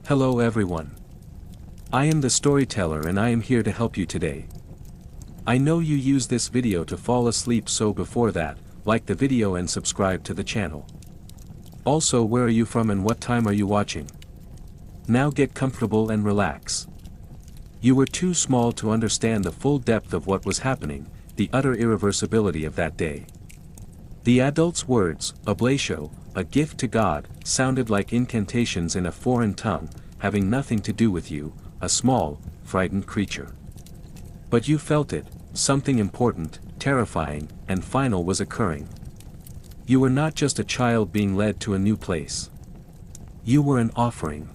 Hello everyone. I am the storyteller and I am here to help you today. I know you use this video to fall asleep, so before that, like the video and subscribe to the channel. Also, where are you from and what time are you watching? Now get comfortable and relax. You were too small to understand the full depth of what was happening, the utter irreversibility of that day. The adult's words, oblatio, a gift to God, sounded like incantations in a foreign tongue, having nothing to do with you, a small, frightened creature. But you felt it, something important, terrifying, and final was occurring. You were not just a child being led to a new place. You were an offering.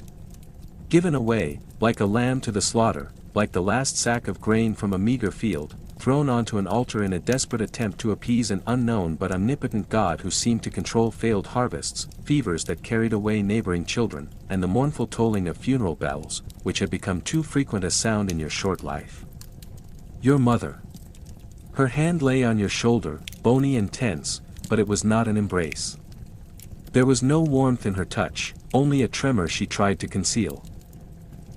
Given away, like a lamb to the slaughter, like the last sack of grain from a meager field, thrown onto an altar in a desperate attempt to appease an unknown but omnipotent God who seemed to control failed harvests, fevers that carried away neighboring children, and the mournful tolling of funeral bells, which had become too frequent a sound in your short life. Your mother. Her hand lay on your shoulder, bony and tense, but it was not an embrace. There was no warmth in her touch, only a tremor she tried to conceal.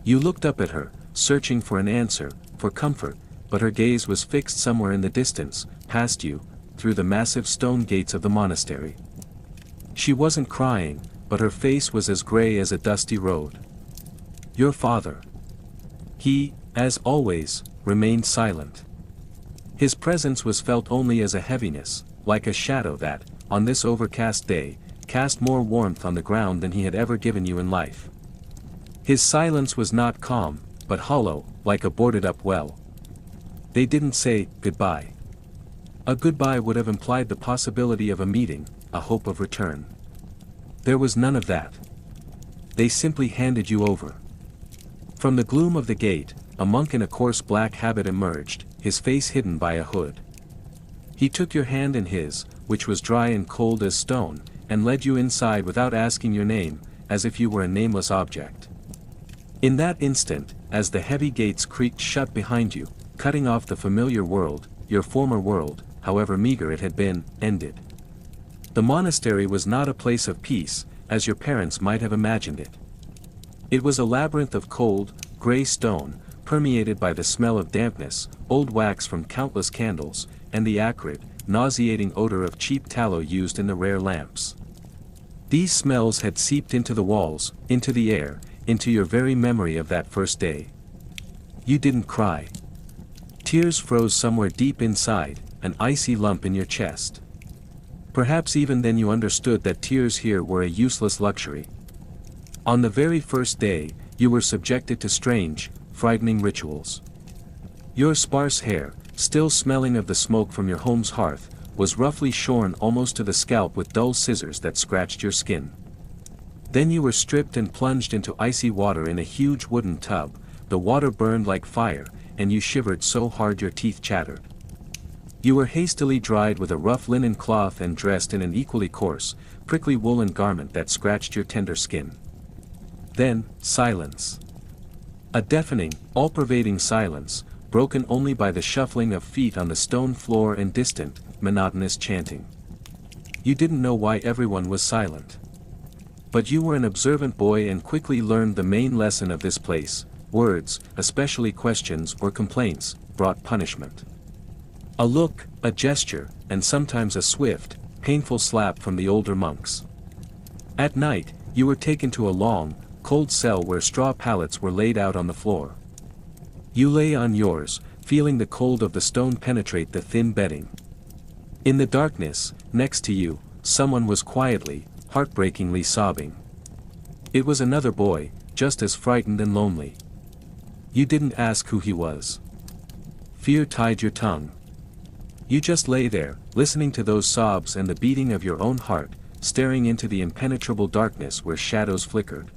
You looked up at her, searching for an answer, for comfort, but her gaze was fixed somewhere in the distance, past you, through the massive stone gates of the monastery. She wasn't crying, but her face was as gray as a dusty road. Your father. He, as always, remained silent. His presence was felt only as a heaviness, like a shadow that, on this overcast day, cast more warmth on the ground than he had ever given you in life. His silence was not calm, but hollow, like a boarded-up well. They didn't say, goodbye. A goodbye would have implied the possibility of a meeting, a hope of return. There was none of that. They simply handed you over. From the gloom of the gate, a monk in a coarse black habit emerged, his face hidden by a hood. He took your hand in his, which was dry and cold as stone, and led you inside without asking your name, as if you were a nameless object. In that instant, as the heavy gates creaked shut behind you, cutting off the familiar world, your former world, however meager it had been, ended. The monastery was not a place of peace, as your parents might have imagined it. It was a labyrinth of cold, gray stone, permeated by the smell of dampness, old wax from countless candles, and the acrid, nauseating odor of cheap tallow used in the rare lamps. These smells had seeped into the walls, into the air, into your very memory of that first day. You didn't cry. Tears froze somewhere deep inside, an icy lump in your chest. Perhaps even then you understood that tears here were a useless luxury. On the very first day, you were subjected to strange, frightening rituals. Your sparse hair, still smelling of the smoke from your home's hearth, was roughly shorn almost to the scalp with dull scissors that scratched your skin. Then you were stripped and plunged into icy water in a huge wooden tub. The water burned like fire, and you shivered so hard your teeth chattered. You were hastily dried with a rough linen cloth and dressed in an equally coarse, prickly woolen garment that scratched your tender skin. Then, silence. A deafening, all-pervading silence, broken only by the shuffling of feet on the stone floor and distant, monotonous chanting. You didn't know why everyone was silent. But you were an observant boy and quickly learned the main lesson of this place: words, especially questions or complaints, brought punishment. A look, a gesture, and sometimes a swift, painful slap from the older monks. At night, you were taken to a long, cold cell where straw pallets were laid out on the floor. You lay on yours, feeling the cold of the stone penetrate the thin bedding. In the darkness, next to you, someone was quietly, heartbreakingly sobbing. It was another boy, just as frightened and lonely. You didn't ask who he was. Fear tied your tongue. You just lay there, listening to those sobs and the beating of your own heart, staring into the impenetrable darkness where shadows flickered.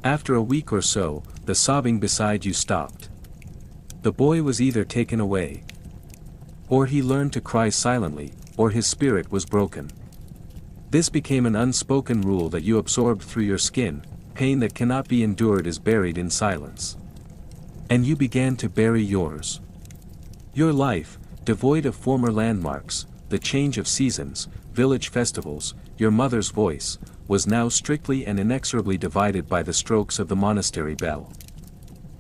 After a week or so, the sobbing beside you stopped. The boy was either taken away, or he learned to cry silently, or his spirit was broken. This became an unspoken rule that you absorbed through your skin. Pain that cannot be endured is buried in silence. And you began to bury yours. Your life, devoid of former landmarks, the change of seasons, village festivals, your mother's voice, was now strictly and inexorably divided by the strokes of the monastery bell.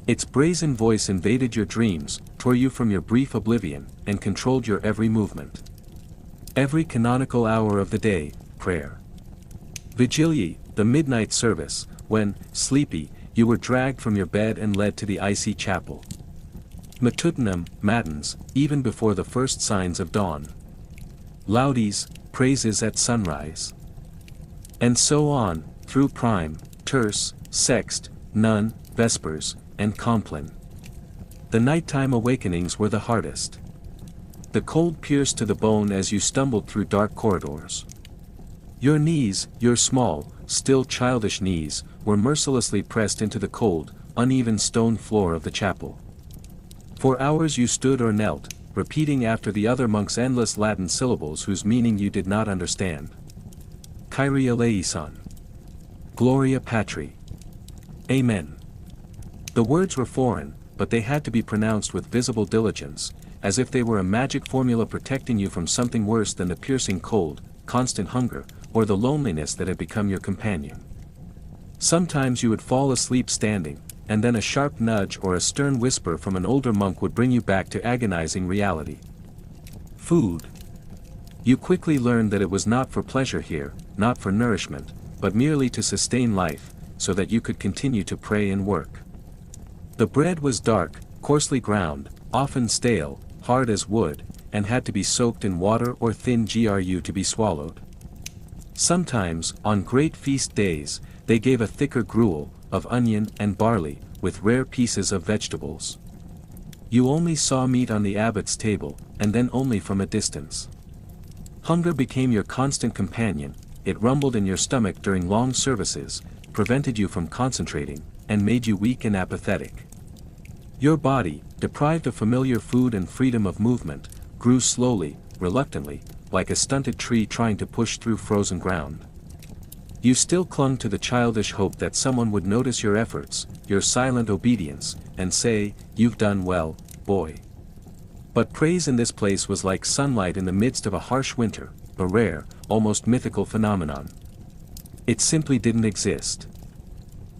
Its brazen voice invaded your dreams, tore you from your brief oblivion, and controlled your every movement. Every canonical hour of the day, prayer. Vigiliae, the midnight service, when, sleepy, you were dragged from your bed and led to the icy chapel. Matutinum, matins, even before the first signs of dawn. Laudes, praises at sunrise. And so on, through prime, terce, sext, none, vespers, and compline. The nighttime awakenings were the hardest. The cold pierced to the bone as you stumbled through dark corridors. Your knees, your small, still childish knees, were mercilessly pressed into the cold, uneven stone floor of the chapel. For hours you stood or knelt, repeating after the other monks endless Latin syllables whose meaning you did not understand. Kyrie eleison. Gloria patri. Amen. The words were foreign, but they had to be pronounced with visible diligence, as if they were a magic formula protecting you from something worse than the piercing cold, constant hunger, or the loneliness that had become your companion. Sometimes you would fall asleep standing, and then a sharp nudge or a stern whisper from an older monk would bring you back to agonizing reality. Food. You quickly learned that it was not for pleasure here, not for nourishment, but merely to sustain life, so that you could continue to pray and work. The bread was dark, coarsely ground, often stale, hard as wood, and had to be soaked in water or thin GRU to be swallowed. Sometimes, on great feast days, they gave a thicker gruel, of onion and barley, with rare pieces of vegetables. You only saw meat on the abbot's table, and then only from a distance. Hunger became your constant companion, it rumbled in your stomach during long services, prevented you from concentrating, and made you weak and apathetic. Your body, deprived of familiar food and freedom of movement, grew slowly, reluctantly, like a stunted tree trying to push through frozen ground. You still clung to the childish hope that someone would notice your efforts, your silent obedience, and say, "You've done well, boy." But praise in this place was like sunlight in the midst of a harsh winter, a rare, almost mythical phenomenon. It simply didn't exist.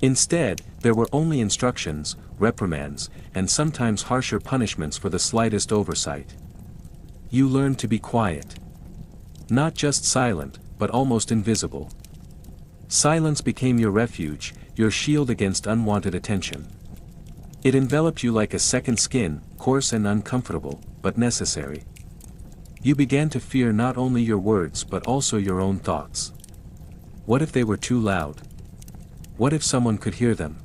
Instead, there were only instructions, reprimands, and sometimes harsher punishments for the slightest oversight. You learned to be quiet. Not just silent, but almost invisible. Silence became your refuge, your shield against unwanted attention. It enveloped you like a second skin, coarse and uncomfortable, but necessary. You began to fear not only your words but also your own thoughts. What if they were too loud? What if someone could hear them?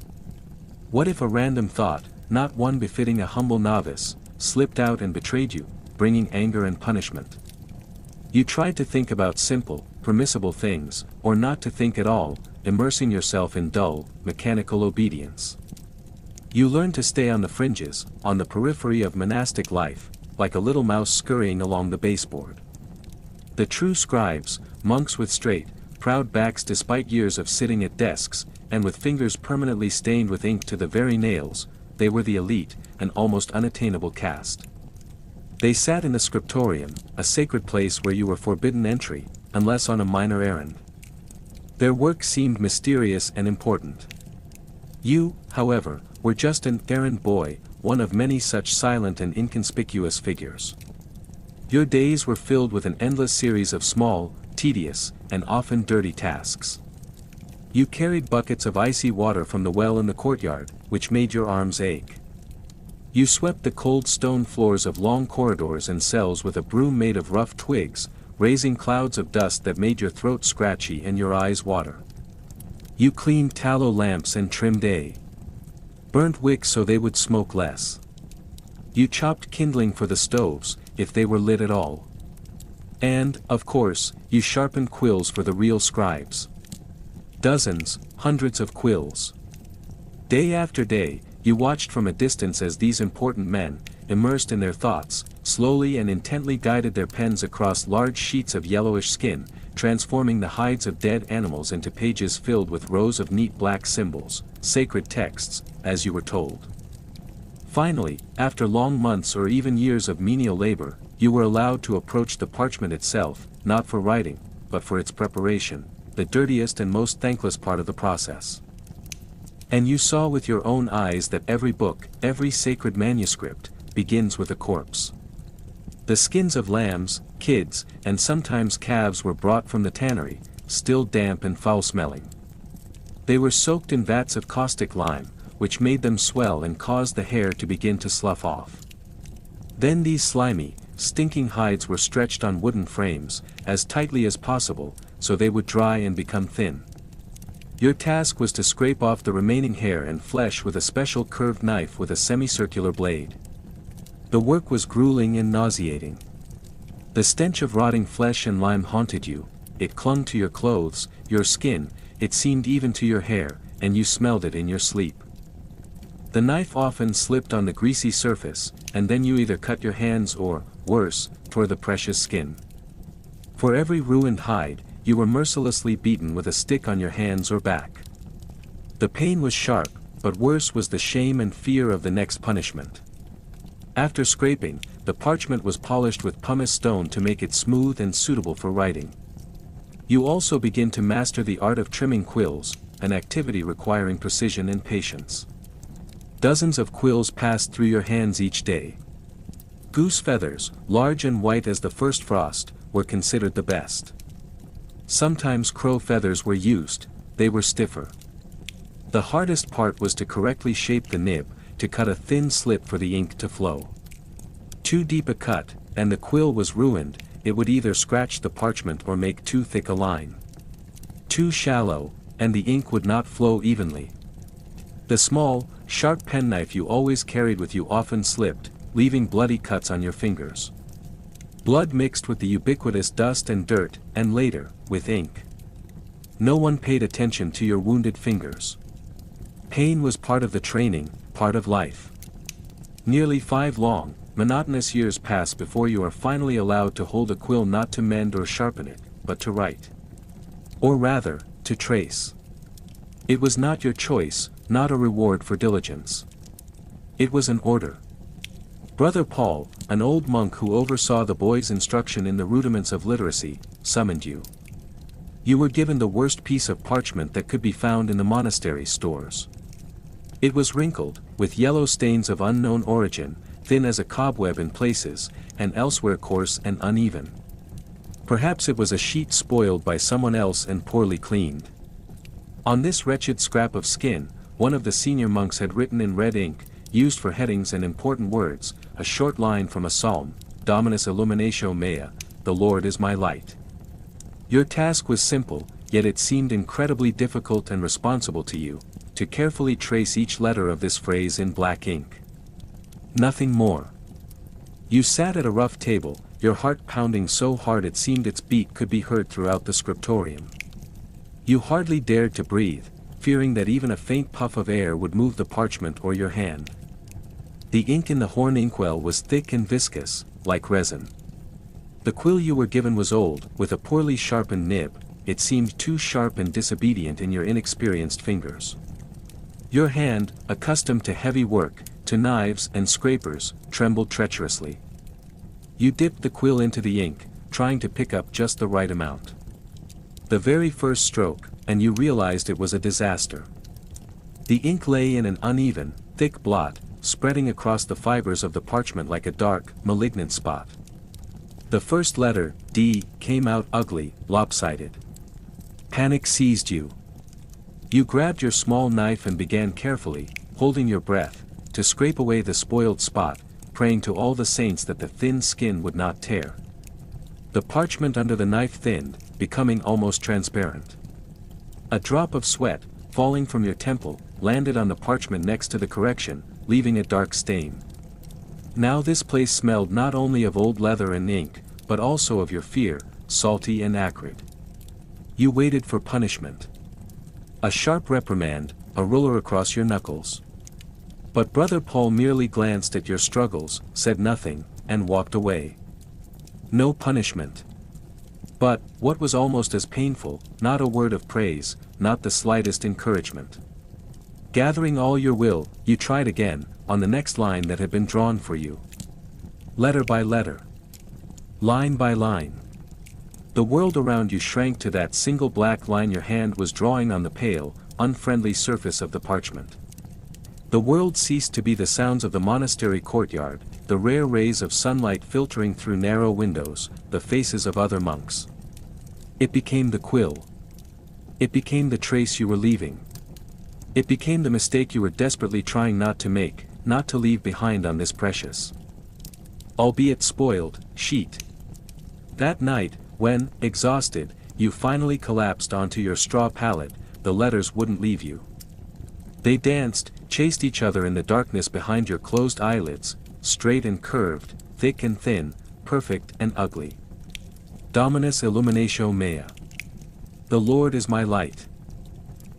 What if a random thought, not one befitting a humble novice, slipped out and betrayed you, bringing anger and punishment? You tried to think about simple, permissible things, or not to think at all, immersing yourself in dull, mechanical obedience. You learned to stay on the fringes, on the periphery of monastic life, like a little mouse scurrying along the baseboard. The true scribes, monks with straight, proud backs despite years of sitting at desks, and with fingers permanently stained with ink to the very nails, they were the elite, an almost unattainable caste. They sat in the scriptorium, a sacred place where you were forbidden entry, unless on a minor errand. Their work seemed mysterious and important. You, however, were just an errand boy, one of many such silent and inconspicuous figures. Your days were filled with an endless series of small, tedious, and often dirty tasks. You carried buckets of icy water from the well in the courtyard, which made your arms ache. You swept the cold stone floors of long corridors and cells with a broom made of rough twigs, raising clouds of dust that made your throat scratchy and your eyes water. You cleaned tallow lamps and trimmed burnt wicks so they would smoke less. You chopped kindling for the stoves, if they were lit at all. And, of course, you sharpened quills for the real scribes. Dozens, hundreds of quills. Day after day, you watched from a distance as these important men, immersed in their thoughts, slowly and intently guided their pens across large sheets of yellowish skin, transforming the hides of dead animals into pages filled with rows of neat black symbols, sacred texts, as you were told. Finally, after long months or even years of menial labor, you were allowed to approach the parchment itself, not for writing, but for its preparation, the dirtiest and most thankless part of the process. And you saw with your own eyes that every book, every sacred manuscript, begins with a corpse. The skins of lambs, kids, and sometimes calves were brought from the tannery, still damp and foul-smelling. They were soaked in vats of caustic lime, which made them swell and caused the hair to begin to slough off. Then these slimy, stinking hides were stretched on wooden frames, as tightly as possible, so they would dry and become thin. Your task was to scrape off the remaining hair and flesh with a special curved knife with a semicircular blade. The work was grueling and nauseating. The stench of rotting flesh and lime haunted you, it clung to your clothes, your skin, it seemed even to your hair, and you smelled it in your sleep. The knife often slipped on the greasy surface, and then you either cut your hands or, worse, tore the precious skin. For every ruined hide, you were mercilessly beaten with a stick on your hands or back. The pain was sharp, but worse was the shame and fear of the next punishment. After scraping, the parchment was polished with pumice stone to make it smooth and suitable for writing. You also begin to master the art of trimming quills, an activity requiring precision and patience. Dozens of quills passed through your hands each day. Goose feathers, large and white as the first frost, were considered the best. Sometimes crow feathers were used, they were stiffer. The hardest part was to correctly shape the nib, to cut a thin slit for the ink to flow. Too deep a cut, and the quill was ruined, it would either scratch the parchment or make too thick a line. Too shallow, and the ink would not flow evenly. The small, sharp penknife you always carried with you often slipped, leaving bloody cuts on your fingers. Blood mixed with the ubiquitous dust and dirt, and later, with ink. No one paid attention to your wounded fingers. Pain was part of the training, part of life. Nearly 5 long, monotonous years pass before you are finally allowed to hold a quill, not to mend or sharpen it, but to write. Or rather, to trace. It was not your choice, not a reward for diligence. It was an order. Brother Paul, an old monk who oversaw the boys' instruction in the rudiments of literacy, summoned you. You were given the worst piece of parchment that could be found in the monastery stores. It was wrinkled, with yellow stains of unknown origin, thin as a cobweb in places, and elsewhere coarse and uneven. Perhaps it was a sheet spoiled by someone else and poorly cleaned. On this wretched scrap of skin, one of the senior monks had written in red ink, used for headings and important words, a short line from a psalm, Dominus illuminatio mea, the Lord is my light. Your task was simple, yet it seemed incredibly difficult and responsible to you, to carefully trace each letter of this phrase in black ink. Nothing more. You sat at a rough table, your heart pounding so hard it seemed its beat could be heard throughout the scriptorium. You hardly dared to breathe, fearing that even a faint puff of air would move the parchment or your hand. The ink in the horn inkwell was thick and viscous, like resin. The quill you were given was old, with a poorly sharpened nib, it seemed too sharp and disobedient in your inexperienced fingers. Your hand, accustomed to heavy work, to knives and scrapers, trembled treacherously. You dipped the quill into the ink, trying to pick up just the right amount. The very first stroke, and you realized it was a disaster. The ink lay in an uneven, thick blot, spreading across the fibers of the parchment like a dark, malignant spot. The first letter, D, came out ugly, lopsided. Panic seized you. You grabbed your small knife and began carefully, holding your breath, to scrape away the spoiled spot, praying to all the saints that the thin skin would not tear. The parchment under the knife thinned, becoming almost transparent. A drop of sweat, falling from your temple, landed on the parchment next to the correction, leaving a dark stain. Now this place smelled not only of old leather and ink, but also of your fear, salty and acrid. You waited for punishment. A sharp reprimand, a ruler across your knuckles. But Brother Paul merely glanced at your struggles, said nothing, and walked away. No punishment. But, what was almost as painful, not a word of praise, not the slightest encouragement. Gathering all your will, you tried again, on the next line that had been drawn for you. Letter by letter. Line by line. The world around you shrank to that single black line your hand was drawing on the pale, unfriendly surface of the parchment. The world ceased to be the sounds of the monastery courtyard, the rare rays of sunlight filtering through narrow windows, the faces of other monks. It became the quill. It became the trace you were leaving. It became the mistake you were desperately trying not to make, not to leave behind on this precious, albeit spoiled, sheet. That night, when, exhausted, you finally collapsed onto your straw pallet, the letters wouldn't leave you. They danced, chased each other in the darkness behind your closed eyelids, straight and curved, thick and thin, perfect and ugly. Dominus illuminatio mea. The Lord is my light.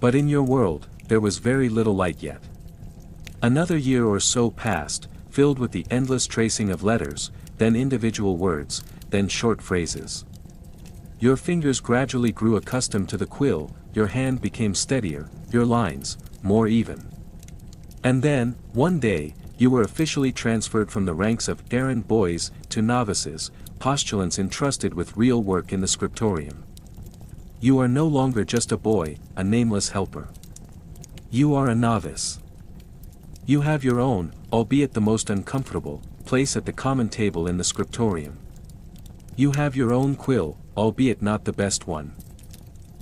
But in your world, there was very little light yet. Another year or so passed, filled with the endless tracing of letters, then individual words, then short phrases. Your fingers gradually grew accustomed to the quill, your hand became steadier, your lines, more even. And then, one day, you were officially transferred from the ranks of errand boys to novices, postulants entrusted with real work in the scriptorium. You are no longer just a boy, a nameless helper. You are a novice. You have your own, albeit the most uncomfortable, place at the common table in the scriptorium. You have your own quill, albeit not the best one.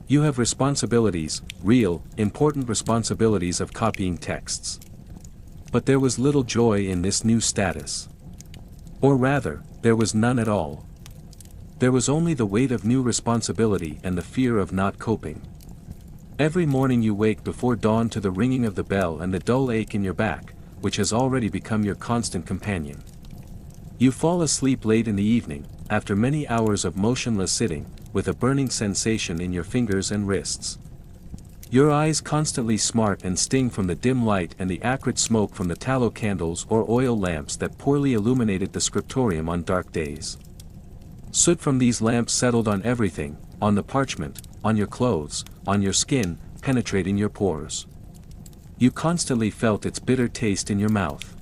You have responsibilities, real, important responsibilities of copying texts. But there was little joy in this new status. Or rather, there was none at all. There was only the weight of new responsibility and the fear of not coping. Every morning you wake before dawn to the ringing of the bell and the dull ache in your back, which has already become your constant companion. You fall asleep late in the evening, after many hours of motionless sitting, with a burning sensation in your fingers and wrists. Your eyes constantly smart and sting from the dim light and the acrid smoke from the tallow candles or oil lamps that poorly illuminated the scriptorium on dark days. Soot from these lamps settled on everything, on the parchment, on your clothes, on your skin, penetrating your pores. You constantly felt its bitter taste in your mouth.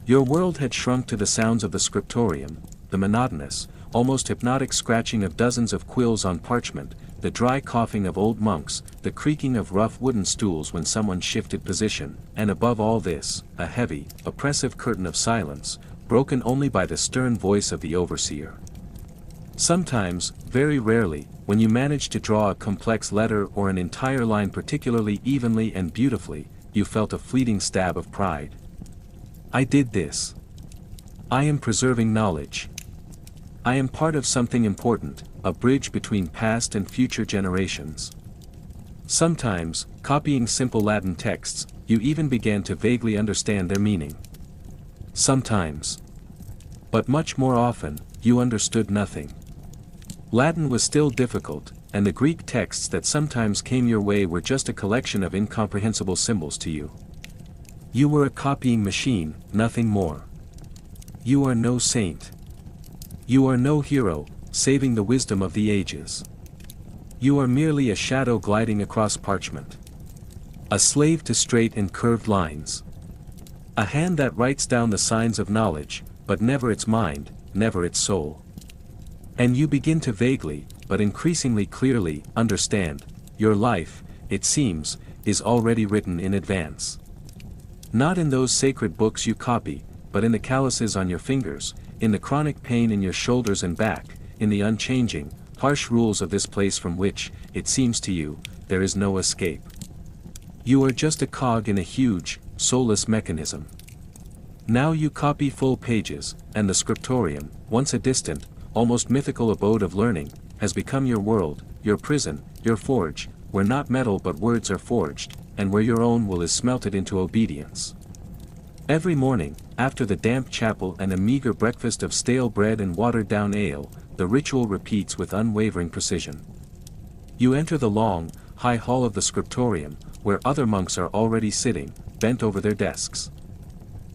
Your world had shrunk to the sounds of the scriptorium, the monotonous, almost hypnotic scratching of dozens of quills on parchment, the dry coughing of old monks, the creaking of rough wooden stools when someone shifted position, and above all this, a heavy, oppressive curtain of silence, broken only by the stern voice of the overseer. Sometimes, very rarely, when you managed to draw a complex letter or an entire line particularly evenly and beautifully, you felt a fleeting stab of pride. I did this. I am preserving knowledge. I am part of something important, a bridge between past and future generations. Sometimes, copying simple Latin texts, you even began to vaguely understand their meaning. Sometimes. But much more often, you understood nothing. Latin was still difficult, and the Greek texts that sometimes came your way were just a collection of incomprehensible symbols to you. You were a copying machine, nothing more. You are no saint. You are no hero, saving the wisdom of the ages. You are merely a shadow gliding across parchment. A slave to straight and curved lines. A hand that writes down the signs of knowledge, but never its mind, never its soul. And you begin to vaguely, but increasingly clearly, understand, your life, it seems, is already written in advance. Not in those sacred books you copy, but in the calluses on your fingers, in the chronic pain in your shoulders and back, in the unchanging, harsh rules of this place from which, it seems to you, there is no escape. You are just a cog in a huge, soulless mechanism. Now you copy full pages, and the scriptorium, once a distant, almost mythical abode of learning, has become your world, your prison, your forge, where not metal but words are forged, and where your own will is smelted into obedience. Every morning, after the damp chapel and a meager breakfast of stale bread and watered-down ale, the ritual repeats with unwavering precision. You enter the long, high hall of the scriptorium, where other monks are already sitting, bent over their desks.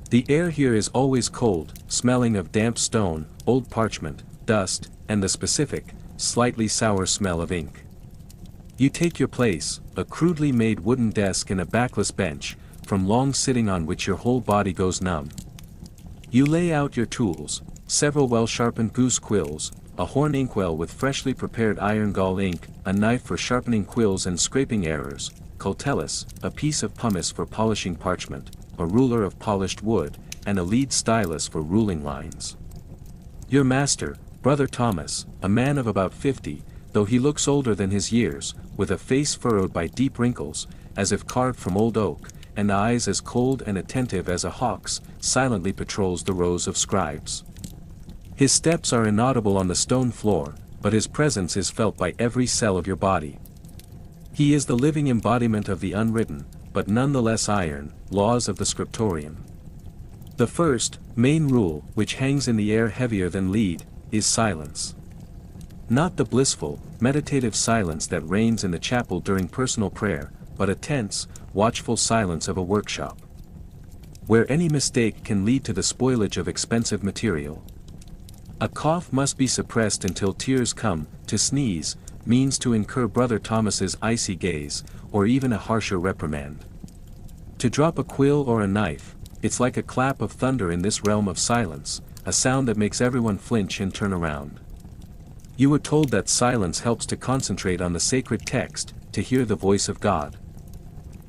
The air here is always cold, smelling of damp stone, old parchment, dust, and the specific, slightly sour smell of ink. You take your place, a crudely made wooden desk and a backless bench, from long sitting on which your whole body goes numb. You lay out your tools, several well-sharpened goose quills, a horn inkwell with freshly prepared iron gall ink, a knife for sharpening quills and scraping errors, cultellus, a piece of pumice for polishing parchment, a ruler of polished wood, and a lead stylus for ruling lines. Your master, Brother Thomas, a man of about 50, though he looks older than his years, with a face furrowed by deep wrinkles, as if carved from old oak, and eyes as cold and attentive as a hawk's, silently patrols the rows of scribes. His steps are inaudible on the stone floor, but his presence is felt by every cell of your body. He is the living embodiment of the unwritten, but nonetheless iron, laws of the scriptorium. The first, main rule, which hangs in the air heavier than lead, is silence. Not the blissful, meditative silence that reigns in the chapel during personal prayer, but a tense, watchful silence of a workshop, where any mistake can lead to the spoilage of expensive material. A cough must be suppressed until tears come. To sneeze means to incur Brother Thomas's icy gaze, or even a harsher reprimand. To drop a quill or a knife, it's like a clap of thunder in this realm of silence, a sound that makes everyone flinch and turn around. You were told that silence helps to concentrate on the sacred text, to hear the voice of God.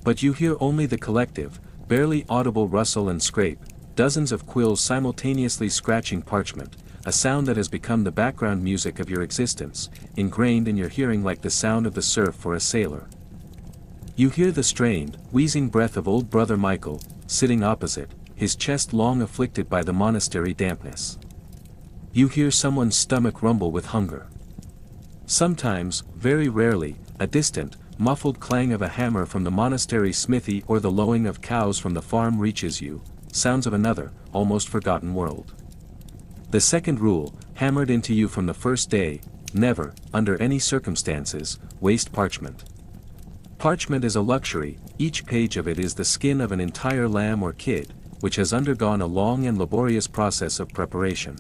But you hear only the collective, barely audible rustle and scrape, dozens of quills simultaneously scratching parchment, a sound that has become the background music of your existence, ingrained in your hearing like the sound of the surf for a sailor. You hear the strained, wheezing breath of old Brother Michael, sitting opposite, his chest long afflicted by the monastery dampness. You hear someone's stomach rumble with hunger. Sometimes, very rarely, a distant, muffled clang of a hammer from the monastery smithy or the lowing of cows from the farm reaches you, sounds of another, almost forgotten world. The second rule, hammered into you from the first day: never, under any circumstances, waste parchment. Parchment is a luxury, each page of it is the skin of an entire lamb or kid, which has undergone a long and laborious process of preparation.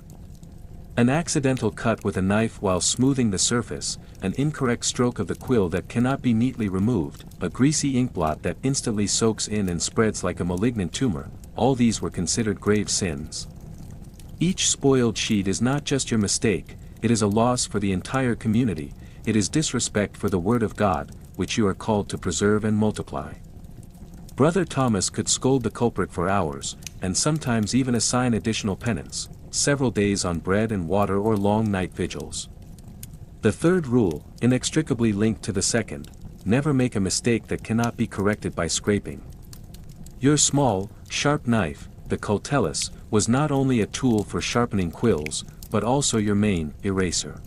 An accidental cut with a knife while smoothing the surface, an incorrect stroke of the quill that cannot be neatly removed, a greasy inkblot that instantly soaks in and spreads like a malignant tumor, all these were considered grave sins. Each spoiled sheet is not just your mistake, it is a loss for the entire community, it is disrespect for the Word of God, which you are called to preserve and multiply. Brother Thomas could scold the culprit for hours, and sometimes even assign additional penance, several days on bread and water or long night vigils. The third rule, inextricably linked to the second: never make a mistake that cannot be corrected by scraping. Your small, sharp knife, the cultellus, was not only a tool for sharpening quills, but also your main eraser.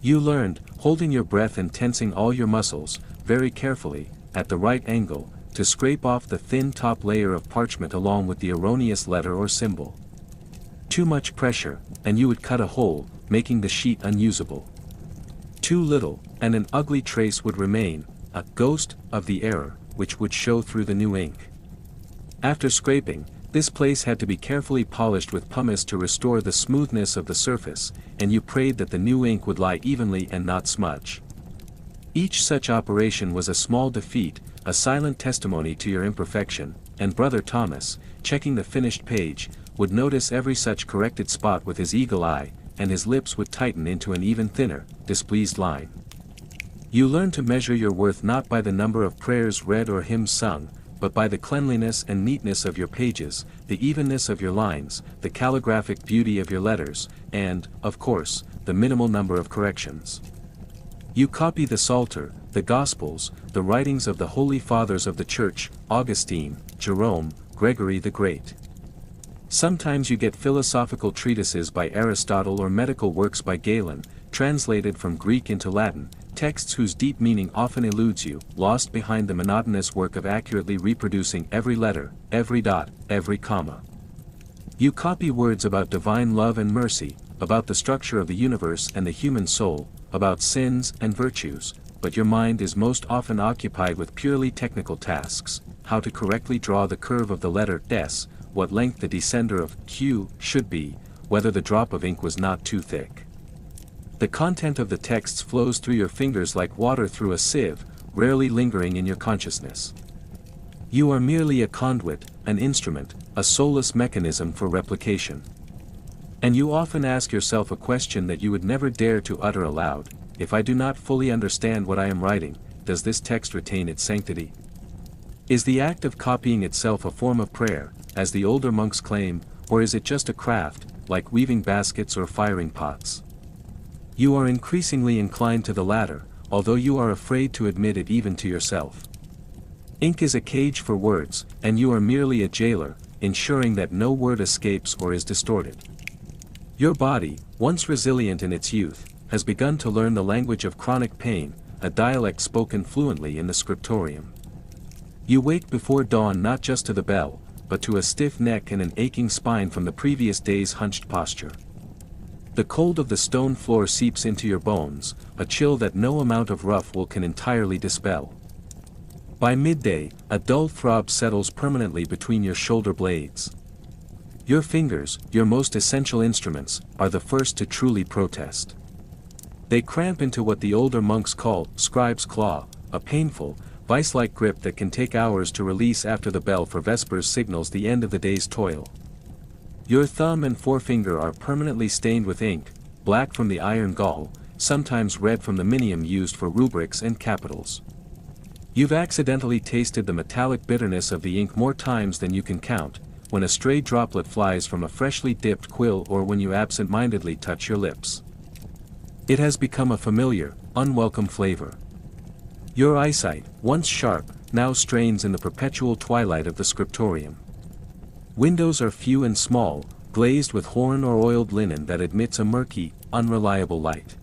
You learned, holding your breath and tensing all your muscles, very carefully, at the right angle, to scrape off the thin top layer of parchment along with the erroneous letter or symbol. Too much pressure, and you would cut a hole, making the sheet unusable. Too little, and an ugly trace would remain, a ghost of the error, which would show through the new ink. After scraping, this place had to be carefully polished with pumice to restore the smoothness of the surface, and you prayed that the new ink would lie evenly and not smudge. Each such operation was a small defeat, a silent testimony to your imperfection, and Brother Thomas, checking the finished page, would notice every such corrected spot with his eagle eye, and his lips would tighten into an even thinner, displeased line. You learned to measure your worth not by the number of prayers read or hymns sung, but by the cleanliness and neatness of your pages, the evenness of your lines, the calligraphic beauty of your letters, and, of course, the minimal number of corrections. You copy the Psalter, the Gospels, the writings of the Holy Fathers of the Church, Augustine, Jerome, Gregory the Great. Sometimes you get philosophical treatises by Aristotle or medical works by Galen, translated from Greek into Latin, texts whose deep meaning often eludes you, lost behind the monotonous work of accurately reproducing every letter, every dot, every comma. You copy words about divine love and mercy, about the structure of the universe and the human soul, about sins and virtues, but your mind is most often occupied with purely technical tasks: how to correctly draw the curve of the letter S, what length the descender of Q should be, whether the drop of ink was not too thick. The content of the texts flows through your fingers like water through a sieve, rarely lingering in your consciousness. You are merely a conduit, an instrument, a soulless mechanism for replication. And you often ask yourself a question that you would never dare to utter aloud: if I do not fully understand what I am writing, does this text retain its sanctity? Is the act of copying itself a form of prayer, as the older monks claim, or is it just a craft, like weaving baskets or firing pots? You are increasingly inclined to the latter, although you are afraid to admit it even to yourself. Ink is a cage for words, and you are merely a jailer, ensuring that no word escapes or is distorted. Your body, once resilient in its youth, has begun to learn the language of chronic pain, a dialect spoken fluently in the scriptorium. You wake before dawn not just to the bell, but to a stiff neck and an aching spine from the previous day's hunched posture. The cold of the stone floor seeps into your bones, a chill that no amount of rough wool can entirely dispel. By midday, a dull throb settles permanently between your shoulder blades. Your fingers, your most essential instruments, are the first to truly protest. They cramp into what the older monks call scribe's claw, a painful, vice-like grip that can take hours to release after the bell for vespers signals the end of the day's toil. Your thumb and forefinger are permanently stained with ink, black from the iron gall, sometimes red from the minium used for rubrics and capitals. You've accidentally tasted the metallic bitterness of the ink more times than you can count, when a stray droplet flies from a freshly dipped quill or when you absent-mindedly touch your lips. It has become a familiar, unwelcome flavor. Your eyesight, once sharp, now strains in the perpetual twilight of the scriptorium. Windows are few and small, glazed with horn or oiled linen that admits a murky, unreliable light.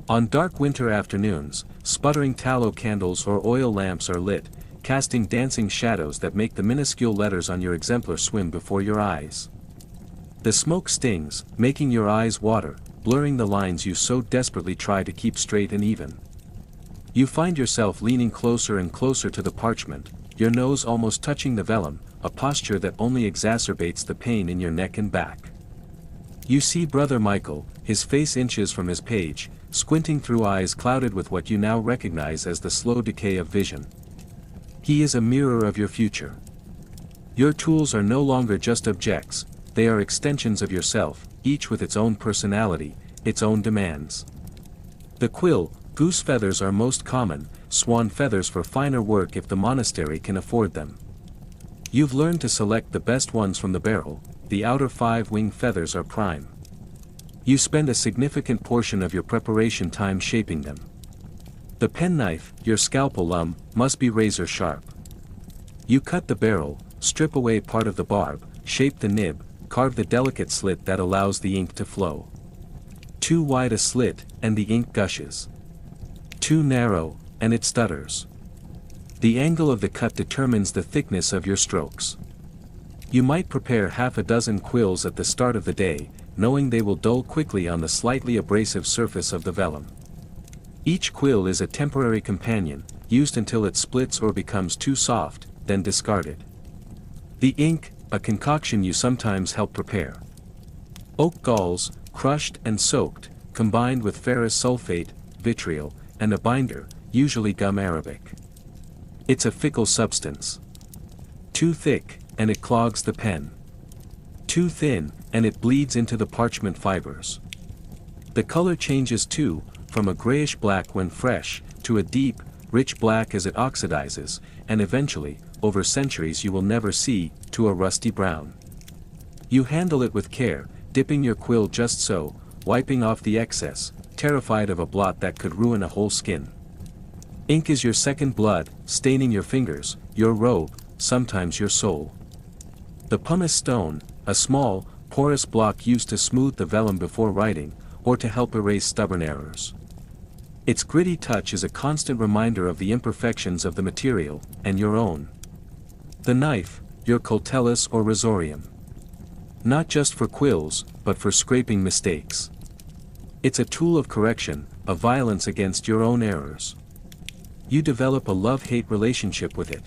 On dark winter afternoons, sputtering tallow candles or oil lamps are lit, casting dancing shadows that make the minuscule letters on your exemplar swim before your eyes. The smoke stings, making your eyes water, blurring the lines you so desperately try to keep straight and even. You find yourself leaning closer and closer to the parchment, your nose almost touching the vellum, a posture that only exacerbates the pain in your neck and back. You see Brother Michael, his face inches from his page, squinting through eyes clouded with what you now recognize as the slow decay of vision. He is a mirror of your future. Your tools are no longer just objects, they are extensions of yourself, each with its own personality, its own demands. The quill, goose feathers are most common, swan feathers for finer work if the monastery can afford them. You've learned to select the best ones from the barrel, the outer 5 wing feathers are prime. You spend a significant portion of your preparation time shaping them. The penknife, your scalpel, must be razor sharp. You cut the barrel, strip away part of the barb, shape the nib, carve the delicate slit that allows the ink to flow. Too wide a slit, and the ink gushes. Too narrow, and it stutters. The angle of the cut determines the thickness of your strokes. You might prepare half a dozen quills at the start of the day, knowing they will dull quickly on the slightly abrasive surface of the vellum. Each quill is a temporary companion, used until it splits or becomes too soft, then discarded. The ink, a concoction you sometimes help prepare. Oak galls, crushed and soaked, combined with ferrous sulfate, vitriol, and a binder, usually gum arabic. It's a fickle substance. Too thick, and it clogs the pen. Too thin, and it bleeds into the parchment fibers. The color changes too, from a grayish black when fresh, to a deep, rich black as it oxidizes, and eventually, over centuries you will never see, to a rusty brown. You handle it with care, dipping your quill just so, wiping off the excess, terrified of a blot that could ruin a whole skin. Ink is your second blood, staining your fingers, your robe, sometimes your soul. The pumice stone, a small, porous block used to smooth the vellum before writing, or to help erase stubborn errors. Its gritty touch is a constant reminder of the imperfections of the material, and your own. The knife, your coltellus or risorium. Not just for quills, but for scraping mistakes. It's a tool of correction, of violence against your own errors. You develop a love-hate relationship with it.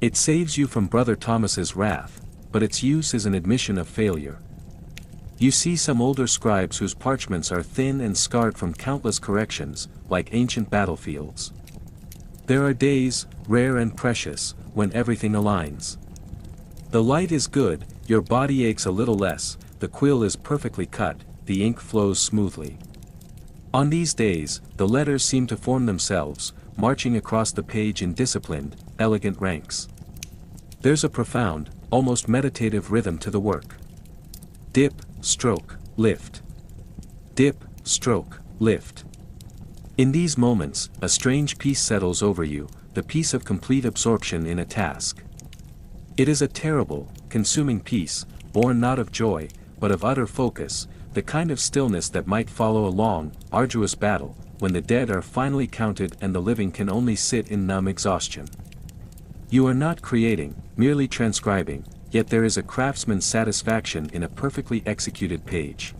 It saves you from Brother Thomas's wrath, but its use is an admission of failure. You see some older scribes whose parchments are thin and scarred from countless corrections, like ancient battlefields. There are days, rare and precious, when everything aligns. The light is good, your body aches a little less, the quill is perfectly cut, the ink flows smoothly. On these days, the letters seem to form themselves, marching across the page in disciplined, elegant ranks. There's a profound, almost meditative rhythm to the work. Dip, stroke, lift. Dip, stroke, lift. In these moments, a strange peace settles over you, the peace of complete absorption in a task. It is a terrible, consuming peace, born not of joy, but of utter focus, the kind of stillness that might follow a long, arduous battle, when the dead are finally counted and the living can only sit in numb exhaustion. You are not creating, merely transcribing, yet there is a craftsman's satisfaction in a perfectly executed page.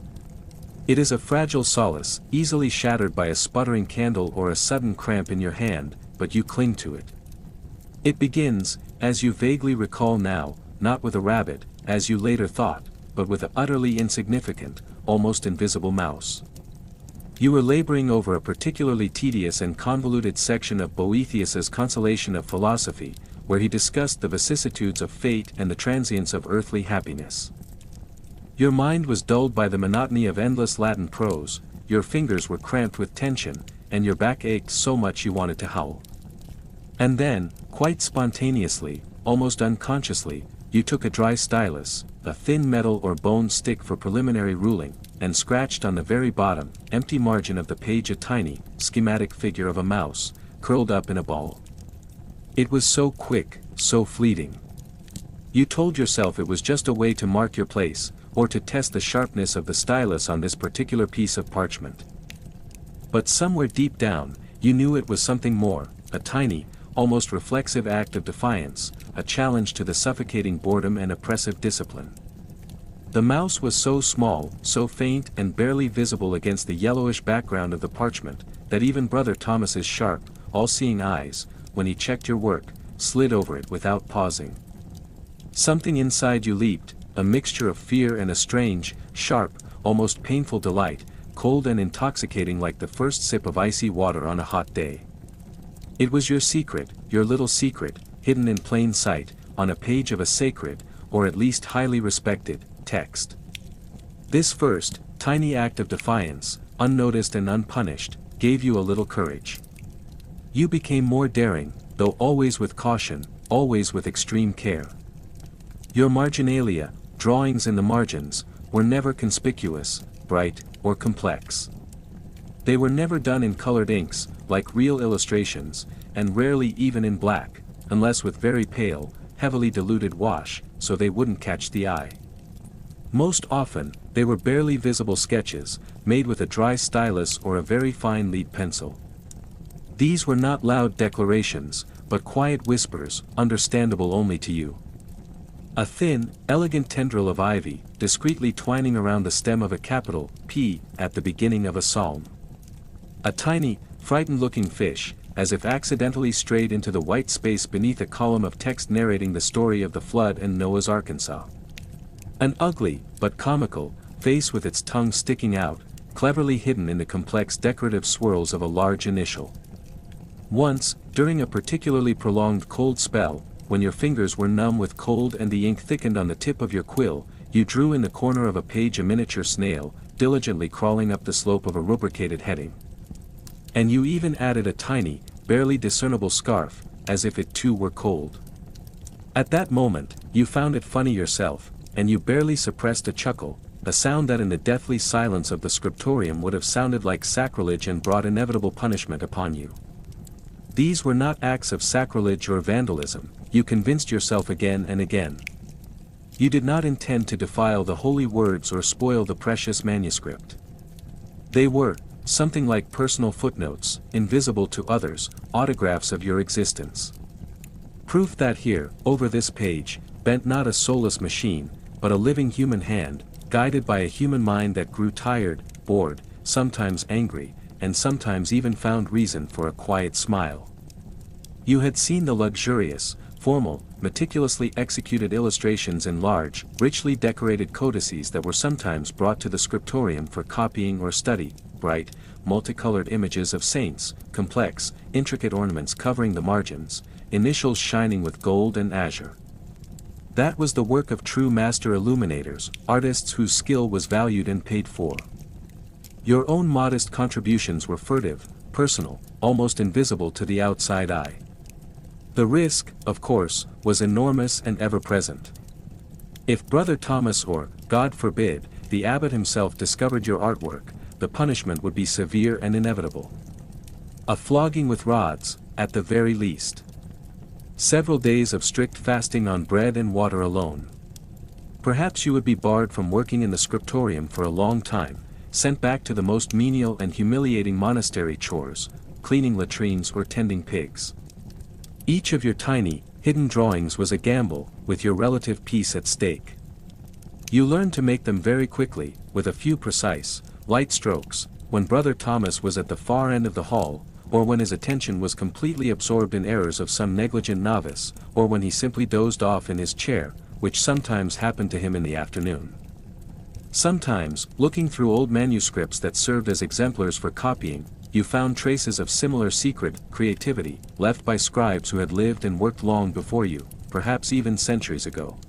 It is a fragile solace, easily shattered by a sputtering candle or a sudden cramp in your hand, but you cling to it. It begins, as you vaguely recall now, not with a rabbit, as you later thought, but with an utterly insignificant, almost invisible mouse. You were laboring over a particularly tedious and convoluted section of Boethius's Consolation of Philosophy, where he discussed the vicissitudes of fate and the transience of earthly happiness. Your mind was dulled by the monotony of endless Latin prose, your fingers were cramped with tension, and your back ached so much you wanted to howl. And then, quite spontaneously, almost unconsciously, you took a dry stylus, a thin metal or bone stick for preliminary ruling, and scratched on the very bottom, empty margin of the page a tiny, schematic figure of a mouse, curled up in a ball. It was so quick, so fleeting. You told yourself it was just a way to mark your place, or to test the sharpness of the stylus on this particular piece of parchment. But somewhere deep down, you knew it was something more, a tiny, almost reflexive act of defiance, a challenge to the suffocating boredom and oppressive discipline. The mouse was so small, so faint and barely visible against the yellowish background of the parchment, that even Brother Thomas's sharp, all-seeing eyes, when he checked your work, slid over it without pausing. Something inside you leaped, a mixture of fear and a strange, sharp, almost painful delight, cold and intoxicating like the first sip of icy water on a hot day. It was your secret, your little secret, hidden in plain sight, on a page of a sacred, or at least highly respected, text. This first, tiny act of defiance, unnoticed and unpunished, gave you a little courage. You became more daring, though always with caution, always with extreme care. Your marginalia, drawings in the margins, were never conspicuous, bright, or complex. They were never done in colored inks, like real illustrations, and rarely even in black, unless with very pale, heavily diluted wash, so they wouldn't catch the eye. Most often, they were barely visible sketches, made with a dry stylus or a very fine lead pencil. These were not loud declarations, but quiet whispers, understandable only to you. A thin, elegant tendril of ivy, discreetly twining around the stem of a capital P at the beginning of a psalm. A tiny, frightened-looking fish, as if accidentally strayed into the white space beneath a column of text narrating the story of the flood in Noah's Arkansas. An ugly, but comical, face with its tongue sticking out, cleverly hidden in the complex decorative swirls of a large initial. Once, during a particularly prolonged cold spell, when your fingers were numb with cold and the ink thickened on the tip of your quill, you drew in the corner of a page a miniature snail, diligently crawling up the slope of a rubricated heading. And you even added a tiny, barely discernible scarf, as if it too were cold. At that moment, you found it funny yourself, and you barely suppressed a chuckle, a sound that in the deathly silence of the scriptorium would have sounded like sacrilege and brought inevitable punishment upon you. These were not acts of sacrilege or vandalism, you convinced yourself again and again. You did not intend to defile the holy words or spoil the precious manuscript. They were, something like personal footnotes, invisible to others, autographs of your existence. Proof that here, over this page, bent not a soulless machine, but a living human hand, guided by a human mind that grew tired, bored, sometimes angry, and sometimes even found reason for a quiet smile. You had seen the luxurious, formal, meticulously executed illustrations in large, richly decorated codices that were sometimes brought to the scriptorium for copying or study, bright, multicolored images of saints, complex, intricate ornaments covering the margins, initials shining with gold and azure. That was the work of true master illuminators, artists whose skill was valued and paid for. Your own modest contributions were furtive, personal, almost invisible to the outside eye. The risk, of course, was enormous and ever-present. If Brother Thomas or, God forbid, the abbot himself discovered your artwork, the punishment would be severe and inevitable. A flogging with rods, at the very least. Several days of strict fasting on bread and water alone. Perhaps you would be barred from working in the scriptorium for a long time, sent back to the most menial and humiliating monastery chores, cleaning latrines or tending pigs. Each of your tiny, hidden drawings was a gamble, with your relative peace at stake. You learned to make them very quickly, with a few precise, light strokes, when Brother Thomas was at the far end of the hall, or when his attention was completely absorbed in errors of some negligent novice, or when he simply dozed off in his chair, which sometimes happened to him in the afternoon. Sometimes, looking through old manuscripts that served as exemplars for copying, you found traces of similar secret creativity, left by scribes who had lived and worked long before you, perhaps even centuries ago.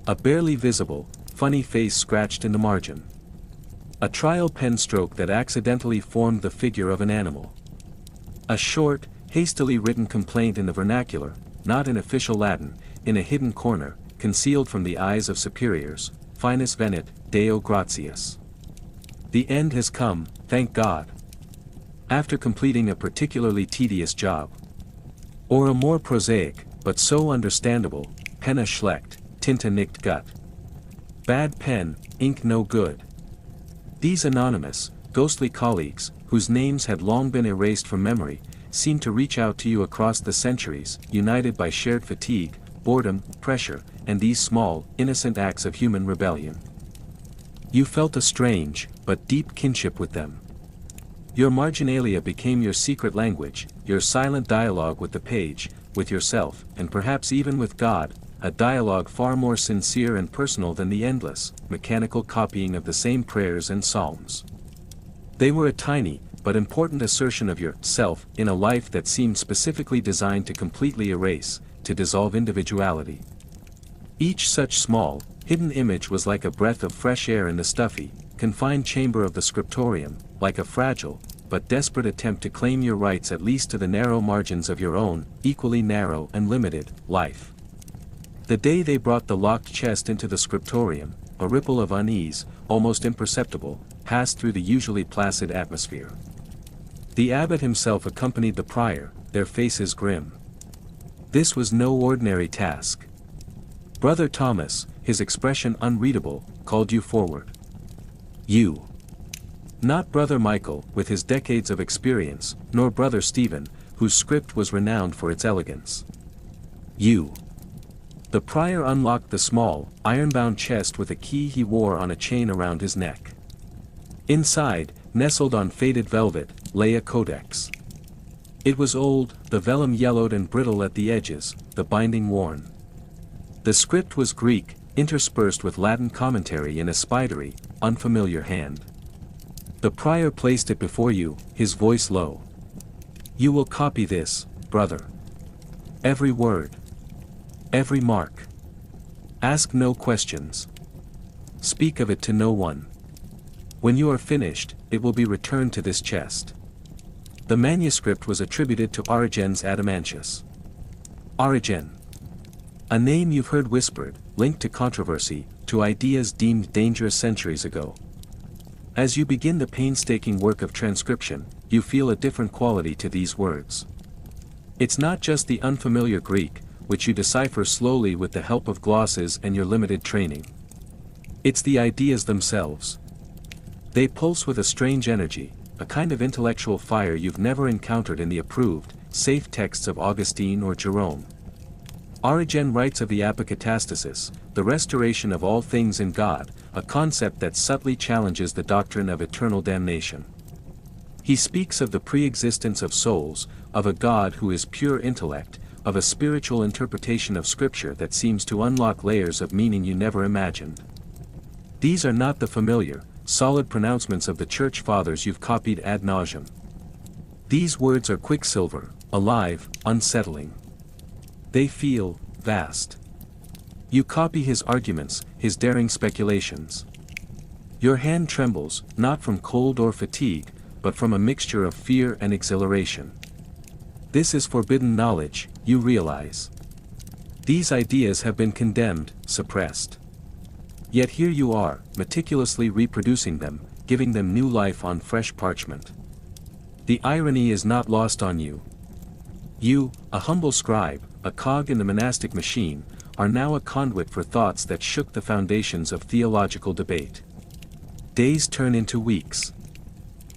A barely visible, funny face scratched in the margin. A trial pen stroke that accidentally formed the figure of an animal. A short, hastily written complaint in the vernacular, not in official Latin, in a hidden corner, concealed from the eyes of superiors, Finis venit, Deo gratias. The end has come, thank God. After completing a particularly tedious job. Or a more prosaic, but so understandable, penna schlecht, tinta nicht gut. Bad pen, ink no good. These anonymous, ghostly colleagues, whose names had long been erased from memory, seemed to reach out to you across the centuries, united by shared fatigue, boredom, pressure, and these small, innocent acts of human rebellion. You felt a strange, but deep kinship with them. Your marginalia became your secret language, your silent dialogue with the page, with yourself, and perhaps even with God, a dialogue far more sincere and personal than the endless, mechanical copying of the same prayers and psalms. They were a tiny, but important assertion of yourself in a life that seemed specifically designed to completely erase, to dissolve individuality. Each such small, hidden image was like a breath of fresh air in the stuffy, confined chamber of the scriptorium, like a fragile, but desperate attempt to claim your rights at least to the narrow margins of your own, equally narrow and limited, life. The day they brought the locked chest into the scriptorium, a ripple of unease, almost imperceptible, passed through the usually placid atmosphere. The abbot himself accompanied the prior, their faces grim. This was no ordinary task. Brother Thomas, his expression unreadable, called you forward. You. Not Brother Michael, with his decades of experience, nor Brother Stephen, whose script was renowned for its elegance. You. The prior unlocked the small, iron-bound chest with a key he wore on a chain around his neck. Inside, nestled on faded velvet, lay a codex. It was old, the vellum yellowed and brittle at the edges, the binding worn. The script was Greek, interspersed with Latin commentary in a spidery, unfamiliar hand. The prior placed it before you, his voice low. You will copy this, brother. Every word. Every mark. Ask no questions. Speak of it to no one. When you are finished, it will be returned to this chest. The manuscript was attributed to Origen's Adamantius. Origen. A name you've heard whispered, linked to controversy, to ideas deemed dangerous centuries ago. As you begin the painstaking work of transcription, you feel a different quality to these words. It's not just the unfamiliar Greek, which you decipher slowly with the help of glosses and your limited training. It's the ideas themselves. They pulse with a strange energy, a kind of intellectual fire you've never encountered in the approved, safe texts of Augustine or Jerome. Origen writes of the apokatastasis, the restoration of all things in God, a concept that subtly challenges the doctrine of eternal damnation. He speaks of the pre-existence of souls, of a God who is pure intellect, of a spiritual interpretation of Scripture that seems to unlock layers of meaning you never imagined. These are not the familiar, solid pronouncements of the Church Fathers you've copied ad nauseam. These words are quicksilver, alive, unsettling. They feel vast. You copy his arguments, his daring speculations. Your hand trembles, not from cold or fatigue, but from a mixture of fear and exhilaration. This is forbidden knowledge, you realize. These ideas have been condemned, suppressed. Yet here you are, meticulously reproducing them, giving them new life on fresh parchment. The irony is not lost on you. You, a humble scribe, a cog in the monastic machine, are now a conduit for thoughts that shook the foundations of theological debate. Days turn into weeks.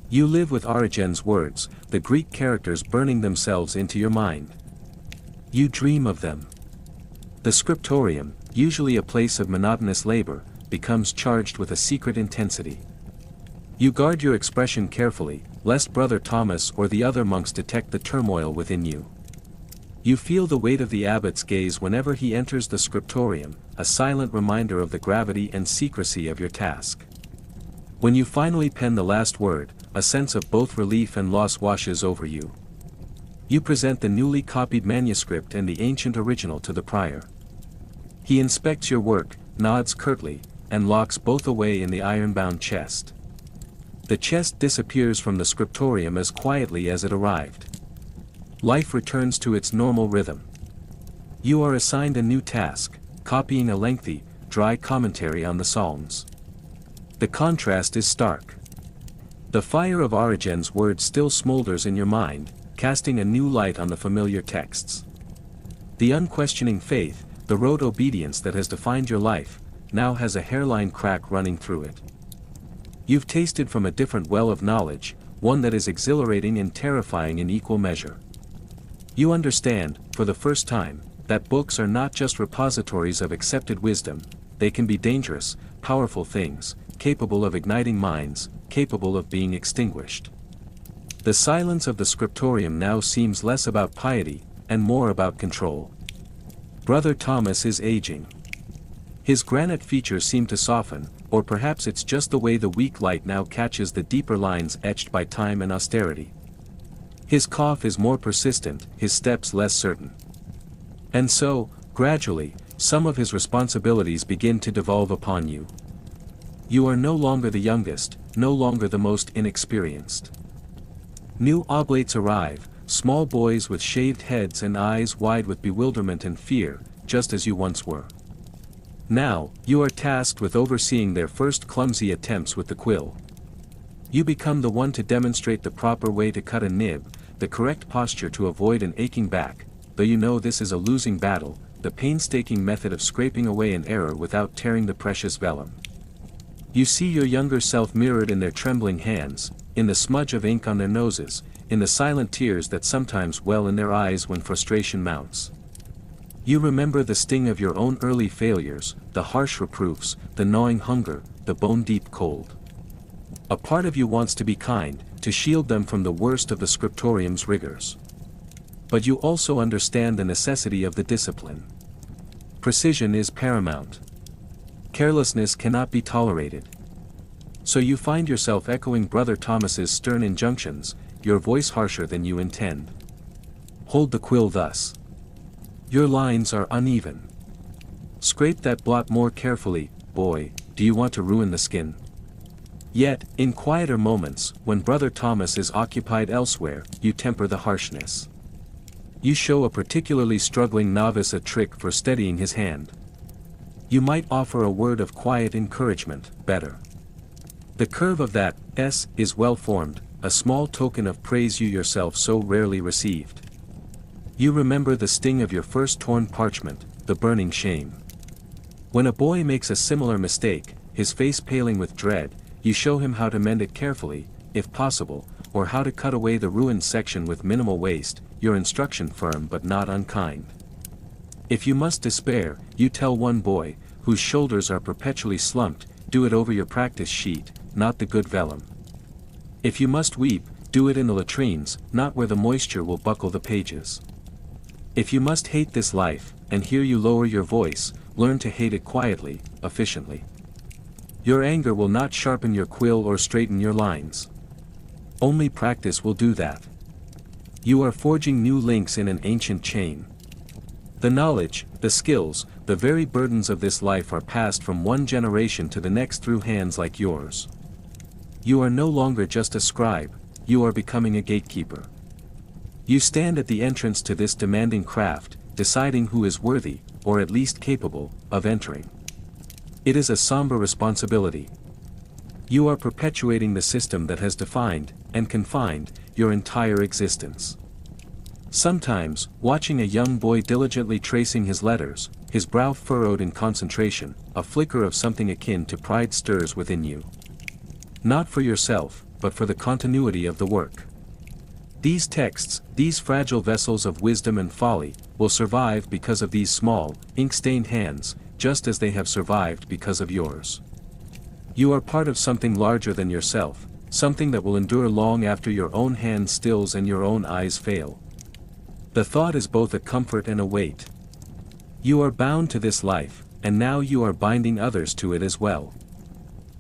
You live with Origen's words, the Greek characters burning themselves into your mind. You dream of them. The scriptorium, usually a place of monotonous labor, becomes charged with a secret intensity. You guard your expression carefully, lest Brother Thomas or the other monks detect the turmoil within you. You feel the weight of the abbot's gaze whenever he enters the scriptorium, a silent reminder of the gravity and secrecy of your task. When you finally pen the last word, a sense of both relief and loss washes over you. You present the newly copied manuscript and the ancient original to the prior. He inspects your work, nods curtly, and locks both away in the iron-bound chest. The chest disappears from the scriptorium as quietly as it arrived. Life returns to its normal rhythm. You are assigned a new task, copying a lengthy, dry commentary on the Psalms. The contrast is stark. The fire of Origen's words still smolders in your mind, casting a new light on the familiar texts. The unquestioning faith, the rote obedience that has defined your life, now has a hairline crack running through it. You've tasted from a different well of knowledge, one that is exhilarating and terrifying in equal measure. You understand, for the first time, that books are not just repositories of accepted wisdom, they can be dangerous, powerful things, capable of igniting minds, capable of being extinguished. The silence of the scriptorium now seems less about piety, and more about control. Brother Thomas is aging. His granite features seem to soften, or perhaps it's just the way the weak light now catches the deeper lines etched by time and austerity. His cough is more persistent, his steps less certain. And so, gradually, some of his responsibilities begin to devolve upon you. You are no longer the youngest, no longer the most inexperienced. New oblates arrive, small boys with shaved heads and eyes wide with bewilderment and fear, just as you once were. Now, you are tasked with overseeing their first clumsy attempts with the quill. You become the one to demonstrate the proper way to cut a nib, the correct posture to avoid an aching back, though you know this is a losing battle, the painstaking method of scraping away an error without tearing the precious vellum. You see your younger self mirrored in their trembling hands, in the smudge of ink on their noses, in the silent tears that sometimes well in their eyes when frustration mounts. You remember the sting of your own early failures, the harsh reproofs, the gnawing hunger, the bone-deep cold. A part of you wants to be kind, to shield them from the worst of the scriptorium's rigors. But you also understand the necessity of the discipline. Precision is paramount. Carelessness cannot be tolerated. So you find yourself echoing Brother Thomas's stern injunctions, your voice harsher than you intend. Hold the quill thus. Your lines are uneven. Scrape that blot more carefully, boy, do you want to ruin the skin? Yet, in quieter moments, when Brother Thomas is occupied elsewhere, you temper the harshness. You show a particularly struggling novice a trick for steadying his hand. You might offer a word of quiet encouragement, better. The curve of that S is well formed, a small token of praise you yourself so rarely received. You remember the sting of your first torn parchment, the burning shame. When a boy makes a similar mistake, his face paling with dread, you show him how to mend it carefully, if possible, or how to cut away the ruined section with minimal waste, your instruction firm but not unkind. If you must despair, you tell one boy, whose shoulders are perpetually slumped, do it over your practice sheet, not the good vellum. If you must weep, do it in the latrines, not where the moisture will buckle the pages. If you must hate this life, and here you lower your voice, learn to hate it quietly, efficiently. Your anger will not sharpen your quill or straighten your lines. Only practice will do that. You are forging new links in an ancient chain. The knowledge, the skills, the very burdens of this life are passed from one generation to the next through hands like yours. You are no longer just a scribe, you are becoming a gatekeeper. You stand at the entrance to this demanding craft, deciding who is worthy, or at least capable, of entering. It is a somber responsibility. You are perpetuating the system that has defined, and confined, your entire existence. Sometimes, watching a young boy diligently tracing his letters, his brow furrowed in concentration, a flicker of something akin to pride stirs within you. Not for yourself, but for the continuity of the work. These texts, these fragile vessels of wisdom and folly, will survive because of these small, ink-stained hands, just as they have survived because of yours. You are part of something larger than yourself, something that will endure long after your own hand stills and your own eyes fail. The thought is both a comfort and a weight. You are bound to this life, and now you are binding others to it as well.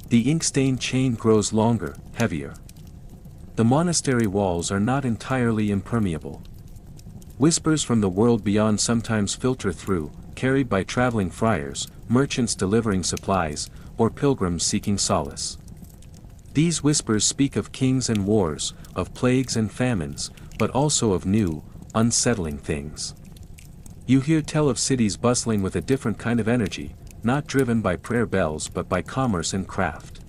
The ink-stained chain grows longer, heavier. The monastery walls are not entirely impermeable. Whispers from the world beyond sometimes filter through, carried by traveling friars, merchants delivering supplies, or pilgrims seeking solace. These whispers speak of kings and wars, of plagues and famines, but also of new, unsettling things. You hear tell of cities bustling with a different kind of energy, not driven by prayer bells but by commerce and craft.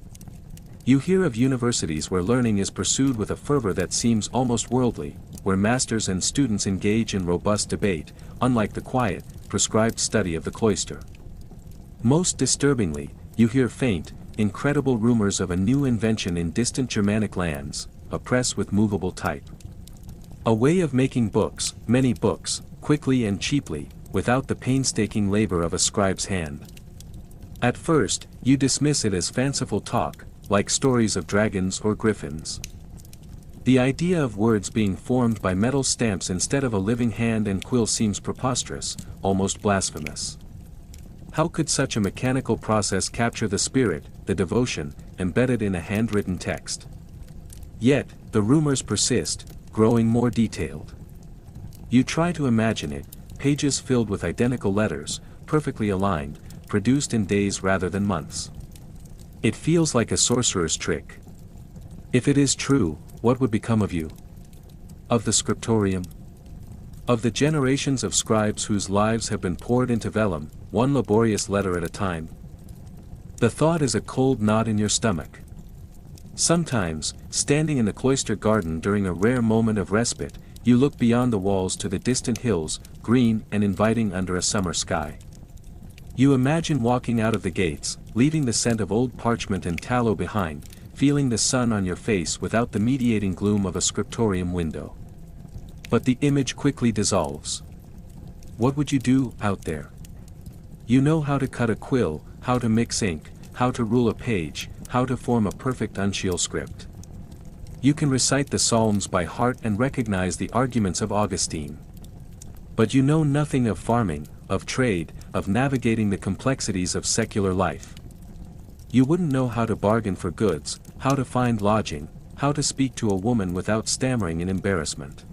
You hear of universities where learning is pursued with a fervor that seems almost worldly, where masters and students engage in robust debate, unlike the quiet, prescribed study of the cloister. Most disturbingly, you hear faint, incredible rumors of a new invention in distant Germanic lands, a press with movable type. A way of making books, many books, quickly and cheaply, without the painstaking labor of a scribe's hand. At first, you dismiss it as fanciful talk, like stories of dragons or griffins. The idea of words being formed by metal stamps instead of a living hand and quill seems preposterous, almost blasphemous. How could such a mechanical process capture the spirit, the devotion, embedded in a handwritten text? Yet, the rumors persist, growing more detailed. You try to imagine it, pages filled with identical letters, perfectly aligned, produced in days rather than months. It feels like a sorcerer's trick. If it is true, what would become of you? Of the scriptorium? Of the generations of scribes whose lives have been poured into vellum, one laborious letter at a time? The thought is a cold knot in your stomach. Sometimes, standing in the cloister garden during a rare moment of respite, you look beyond the walls to the distant hills, green and inviting under a summer sky. You imagine walking out of the gates, leaving the scent of old parchment and tallow behind, feeling the sun on your face without the mediating gloom of a scriptorium window. But the image quickly dissolves. What would you do out there? You know how to cut a quill, how to mix ink, how to rule a page, how to form a perfect uncial script. You can recite the Psalms by heart and recognize the arguments of Augustine. But you know nothing of farming, of trade, of navigating the complexities of secular life. You wouldn't know how to bargain for goods, how to find lodging, how to speak to a woman without stammering in embarrassment.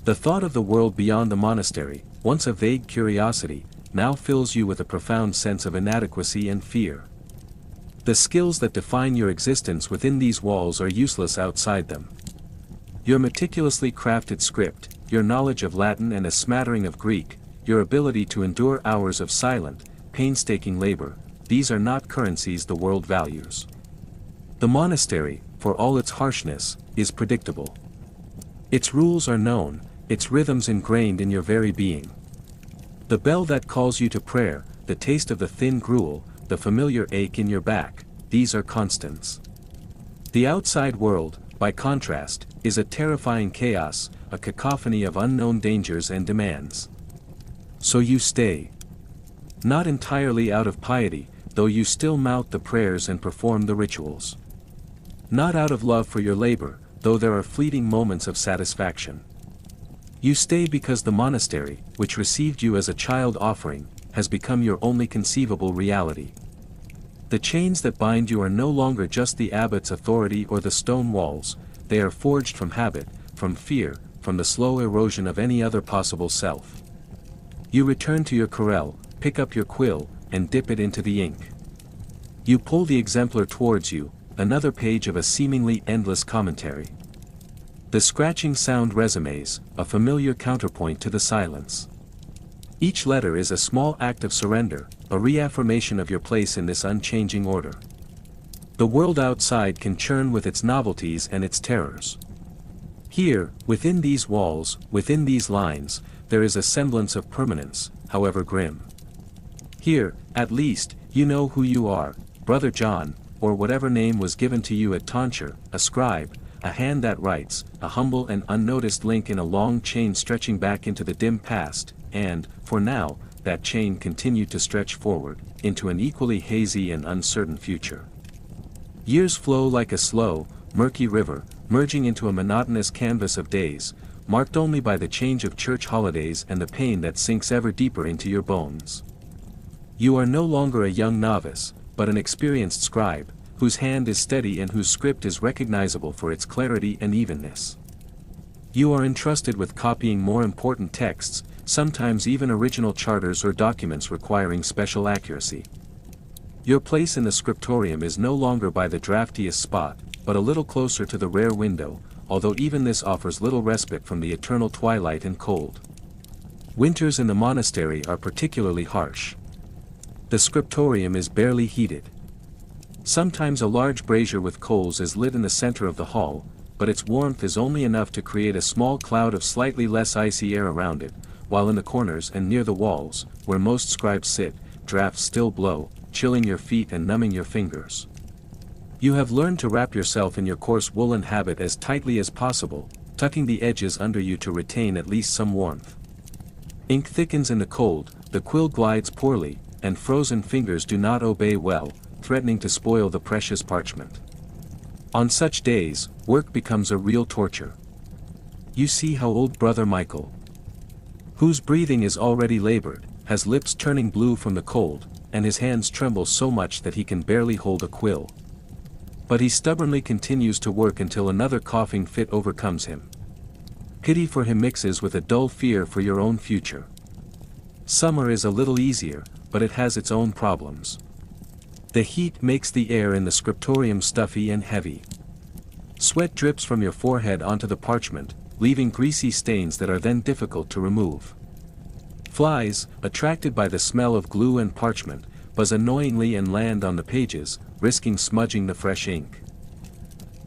The thought of the world beyond the monastery, once a vague curiosity, now fills you with a profound sense of inadequacy and fear. The skills that define your existence within these walls are useless outside them. Your meticulously crafted script, your knowledge of Latin and a smattering of Greek, your ability to endure hours of silent, painstaking labor, these are not currencies the world values. The monastery, for all its harshness, is predictable. Its rules are known, its rhythms ingrained in your very being. The bell that calls you to prayer, the taste of the thin gruel, the familiar ache in your back, these are constants. The outside world, by contrast, is a terrifying chaos, a cacophony of unknown dangers and demands. So you stay. Not entirely out of piety, though you still mouth the prayers and perform the rituals. Not out of love for your labor, though there are fleeting moments of satisfaction. You stay because the monastery, which received you as a child offering, has become your only conceivable reality. The chains that bind you are no longer just the abbot's authority or the stone walls, they are forged from habit, from fear, from the slow erosion of any other possible self. You return to your corral, pick up your quill, and dip it into the ink. You pull the exemplar towards you, another page of a seemingly endless commentary. The scratching sound resumes, a familiar counterpoint to the silence. Each letter is a small act of surrender, a reaffirmation of your place in this unchanging order. The world outside can churn with its novelties and its terrors. Here, within these walls, within these lines, there is a semblance of permanence, however grim. Here, at least, you know who you are, Brother John, or whatever name was given to you at tonsure, a scribe, a hand that writes, a humble and unnoticed link in a long chain stretching back into the dim past, and, for now, that chain continued to stretch forward, into an equally hazy and uncertain future. Years flow like a slow, murky river, merging into a monotonous canvas of days, marked only by the change of church holidays and the pain that sinks ever deeper into your bones. You are no longer a young novice, but an experienced scribe, whose hand is steady and whose script is recognizable for its clarity and evenness. You are entrusted with copying more important texts, sometimes even original charters or documents requiring special accuracy. Your place in the scriptorium is no longer by the draftiest spot, but a little closer to the rare window, although even this offers little respite from the eternal twilight and cold. Winters in the monastery are particularly harsh. The scriptorium is barely heated. Sometimes a large brazier with coals is lit in the center of the hall, but its warmth is only enough to create a small cloud of slightly less icy air around it, while in the corners and near the walls, where most scribes sit, drafts still blow, chilling your feet and numbing your fingers. You have learned to wrap yourself in your coarse woolen habit as tightly as possible, tucking the edges under you to retain at least some warmth. Ink thickens in the cold, the quill glides poorly, and frozen fingers do not obey well, threatening to spoil the precious parchment. On such days, work becomes a real torture. You see how old Brother Michael, whose breathing is already labored, has lips turning blue from the cold, and his hands tremble so much that he can barely hold a quill. But he stubbornly continues to work until another coughing fit overcomes him. Pity for him mixes with a dull fear for your own future. Summer is a little easier, but it has its own problems. The heat makes the air in the scriptorium stuffy and heavy. Sweat drips from your forehead onto the parchment, leaving greasy stains that are then difficult to remove. Flies, attracted by the smell of glue and parchment, buzz annoyingly and land on the pages, risking smudging the fresh ink.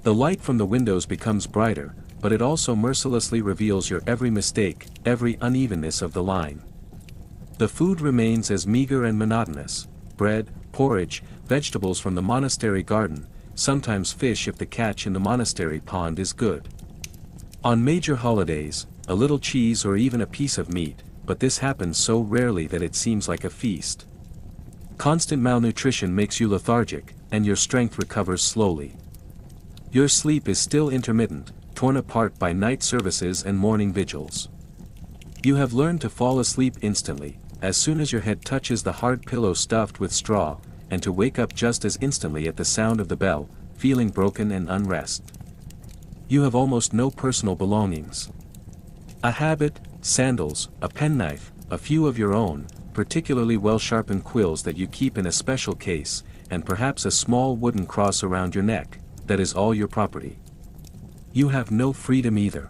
The light from the windows becomes brighter, but it also mercilessly reveals your every mistake, every unevenness of the line. The food remains as meager and monotonous: bread, porridge, vegetables from the monastery garden, sometimes fish if the catch in the monastery pond is good. On major holidays, a little cheese or even a piece of meat, but this happens so rarely that it seems like a feast. Constant malnutrition makes you lethargic, and your strength recovers slowly. Your sleep is still intermittent, torn apart by night services and morning vigils. You have learned to fall asleep instantly, as soon as your head touches the hard pillow stuffed with straw, and to wake up just as instantly at the sound of the bell, feeling broken and unrest. You have almost no personal belongings. A habit, sandals, a penknife, a few of your own, particularly well-sharpened quills that you keep in a special case, and perhaps a small wooden cross around your neck, that is all your property. You have no freedom either.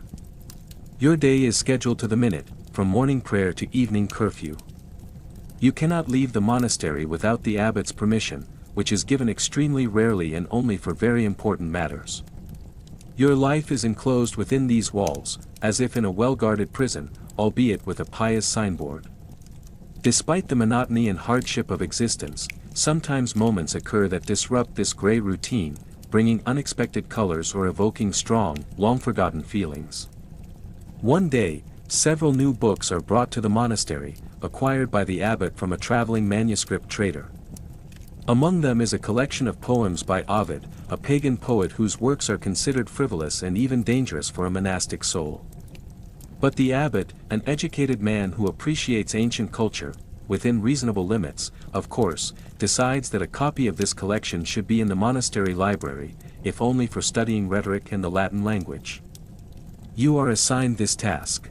Your day is scheduled to the minute, from morning prayer to evening curfew. You cannot leave the monastery without the abbot's permission, which is given extremely rarely and only for very important matters. Your life is enclosed within these walls, as if in a well-guarded prison, albeit with a pious signboard. Despite the monotony and hardship of existence, sometimes moments occur that disrupt this gray routine, bringing unexpected colors or evoking strong, long-forgotten feelings. One day, several new books are brought to the monastery, acquired by the abbot from a traveling manuscript trader. Among them is a collection of poems by Ovid, a pagan poet whose works are considered frivolous and even dangerous for a monastic soul. But the abbot, an educated man who appreciates ancient culture, within reasonable limits, of course, decides that a copy of this collection should be in the monastery library, if only for studying rhetoric and the Latin language. You are assigned this task.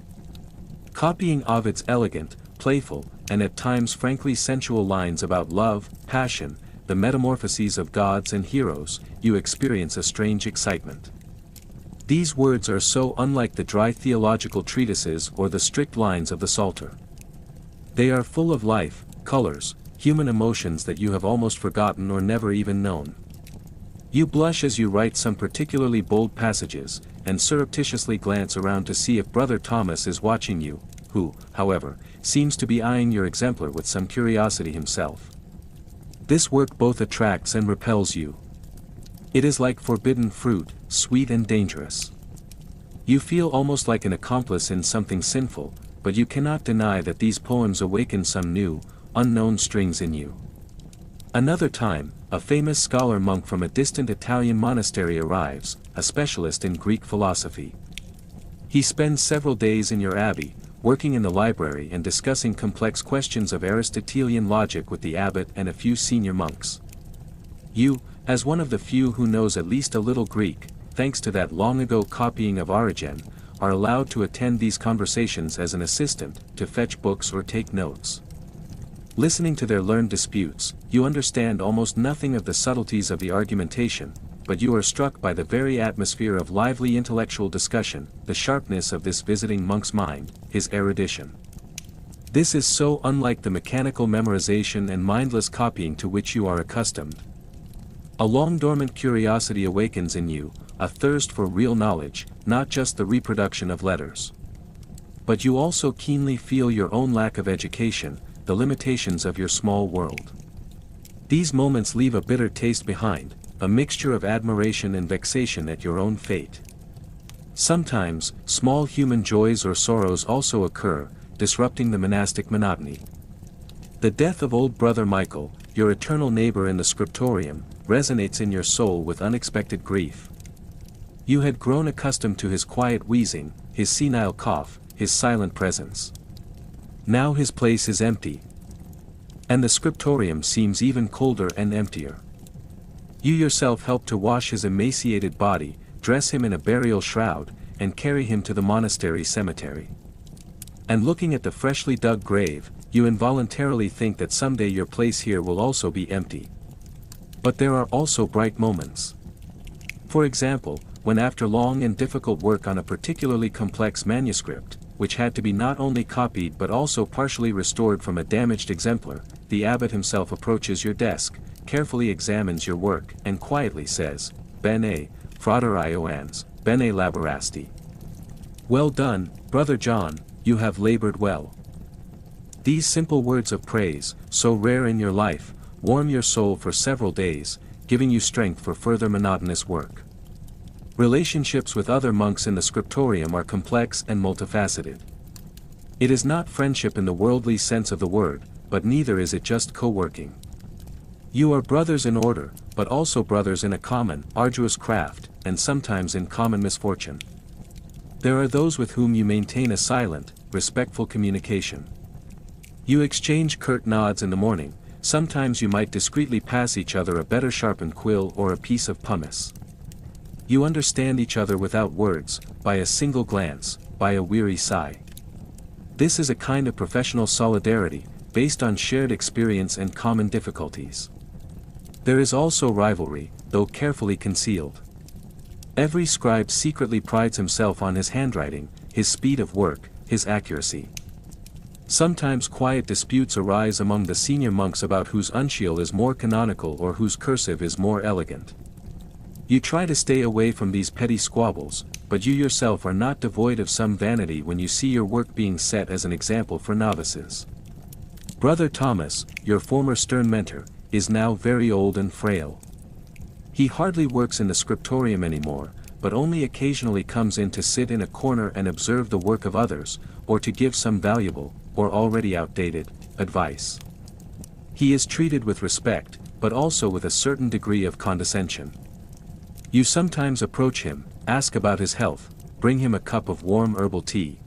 Copying Ovid's elegant, playful, and at times frankly sensual lines about love, passion, the metamorphoses of gods and heroes, you experience a strange excitement. These words are so unlike the dry theological treatises or the strict lines of the Psalter. They are full of life, colors, human emotions that you have almost forgotten or never even known. You blush as you write some particularly bold passages, and surreptitiously glance around to see if Brother Thomas is watching you, who, however, seems to be eyeing your exemplar with some curiosity himself. This work both attracts and repels you. It is like forbidden fruit, sweet and dangerous. You feel almost like an accomplice in something sinful, but you cannot deny that these poems awaken some new, unknown strings in you. Another time, a famous scholar monk from a distant Italian monastery arrives, a specialist in Greek philosophy. He spends several days in your abbey, working in the library and discussing complex questions of Aristotelian logic with the abbot and a few senior monks. You, as one of the few who knows at least a little Greek, thanks to that long-ago copying of Origen, are allowed to attend these conversations as an assistant, to fetch books or take notes. Listening to their learned disputes, you understand almost nothing of the subtleties of the argumentation, but you are struck by the very atmosphere of lively intellectual discussion, the sharpness of this visiting monk's mind, his erudition. This is so unlike the mechanical memorization and mindless copying to which you are accustomed. A long-dormant curiosity awakens in you, a thirst for real knowledge, not just the reproduction of letters. But you also keenly feel your own lack of education, the limitations of your small world. These moments leave a bitter taste behind, a mixture of admiration and vexation at your own fate. Sometimes, small human joys or sorrows also occur, disrupting the monastic monotony. The death of old Brother Michael, your eternal neighbor in the scriptorium, resonates in your soul with unexpected grief. You had grown accustomed to his quiet wheezing, his senile cough, his silent presence. Now his place is empty. And the scriptorium seems even colder and emptier. You yourself help to wash his emaciated body, dress him in a burial shroud, and carry him to the monastery cemetery. And looking at the freshly dug grave, you involuntarily think that someday your place here will also be empty. But there are also bright moments. For example, when after long and difficult work on a particularly complex manuscript, which had to be not only copied but also partially restored from a damaged exemplar, the abbot himself approaches your desk, carefully examines your work, and quietly says, "Bene, frater Ioannes, bene laborasti." Well done, Brother John, you have labored well. These simple words of praise, so rare in your life, warm your soul for several days, giving you strength for further monotonous work. Relationships with other monks in the scriptorium are complex and multifaceted. It is not friendship in the worldly sense of the word, but neither is it just co-working. You are brothers in order, but also brothers in a common, arduous craft, and sometimes in common misfortune. There are those with whom you maintain a silent, respectful communication. You exchange curt nods in the morning, sometimes you might discreetly pass each other a better sharpened quill or a piece of pumice. You understand each other without words, by a single glance, by a weary sigh. This is a kind of professional solidarity, based on shared experience and common difficulties. There is also rivalry, though carefully concealed. Every scribe secretly prides himself on his handwriting, his speed of work, his accuracy. Sometimes quiet disputes arise among the senior monks about whose uncial is more canonical or whose cursive is more elegant. You try to stay away from these petty squabbles, but you yourself are not devoid of some vanity when you see your work being set as an example for novices. Brother Thomas, your former stern mentor, is now very old and frail. He hardly works in the scriptorium anymore, but only occasionally comes in to sit in a corner and observe the work of others, or to give some valuable, or already outdated, advice. He is treated with respect, but also with a certain degree of condescension. You sometimes approach him, ask about his health, bring him a cup of warm herbal tea.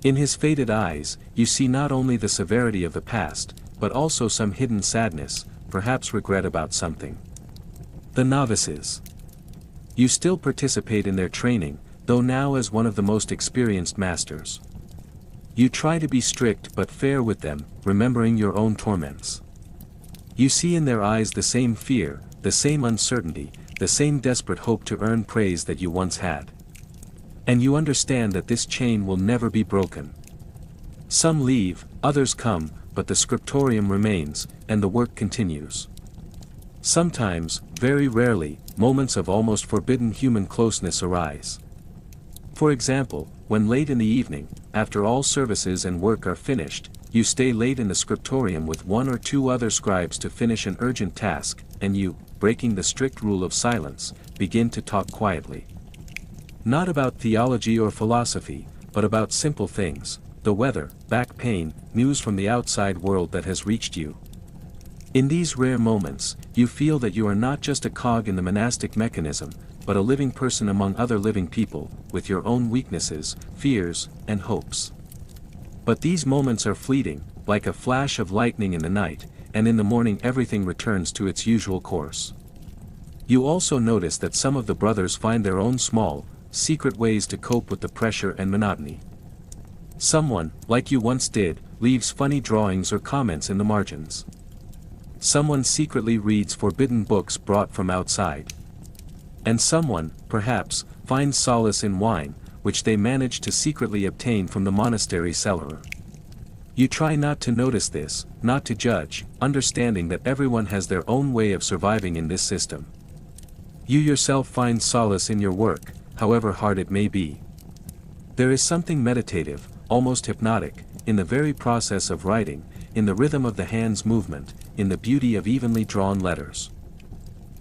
In his faded eyes, you see not only the severity of the past, but also some hidden sadness, perhaps regret about something. The novices. You still participate in their training, though now as one of the most experienced masters. You try to be strict but fair with them, remembering your own torments. You see in their eyes the same fear, the same uncertainty, the same desperate hope to earn praise that you once had. And you understand that this chain will never be broken. Some leave, others come, but the scriptorium remains, and the work continues. Sometimes, very rarely, moments of almost forbidden human closeness arise. For example, when late in the evening, after all services and work are finished, you stay late in the scriptorium with one or two other scribes to finish an urgent task, and you, breaking the strict rule of silence, begin to talk quietly. Not about theology or philosophy, but about simple things, the weather, back pain, news from the outside world that has reached you. In these rare moments, you feel that you are not just a cog in the monastic mechanism, but a living person among other living people, with your own weaknesses, fears, and hopes. But these moments are fleeting, like a flash of lightning in the night, and in the morning everything returns to its usual course. You also notice that some of the brothers find their own small, secret ways to cope with the pressure and monotony. Someone, like you once did, leaves funny drawings or comments in the margins. Someone secretly reads forbidden books brought from outside. And someone, perhaps, finds solace in wine, which they manage to secretly obtain from the monastery cellar. You try not to notice this, not to judge, understanding that everyone has their own way of surviving in this system. You yourself find solace in your work, however hard it may be. There is something meditative, almost hypnotic, in the very process of writing, in the rhythm of the hand's movement, in the beauty of evenly drawn letters.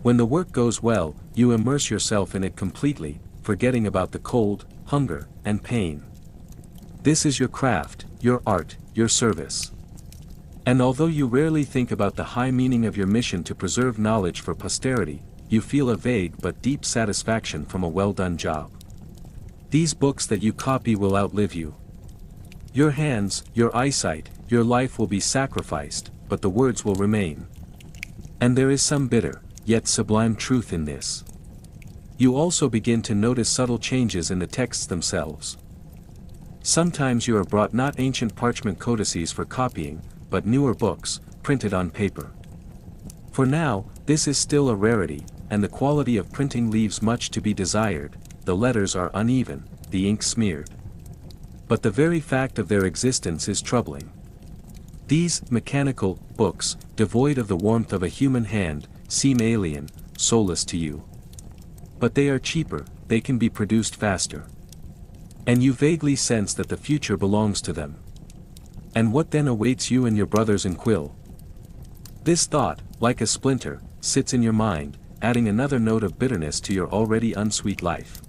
When the work goes well, you immerse yourself in it completely, forgetting about the cold, hunger, and pain. This is your craft, your art, your service. And although you rarely think about the high meaning of your mission to preserve knowledge for posterity, you feel a vague but deep satisfaction from a well-done job. These books that you copy will outlive you. Your hands, your eyesight, your life will be sacrificed, but the words will remain. And there is some bitter, yet sublime truth in this. You also begin to notice subtle changes in the texts themselves. Sometimes you are brought not ancient parchment codices for copying, but newer books, printed on paper. For now, this is still a rarity, and the quality of printing leaves much to be desired. The letters are uneven, the ink smeared. But the very fact of their existence is troubling. These mechanical books, devoid of the warmth of a human hand, seem alien, soulless to you. But they are cheaper, they can be produced faster. And you vaguely sense that the future belongs to them. And what then awaits you and your brothers in Quill? This thought, like a splinter, sits in your mind, adding another note of bitterness to your already unsweet life.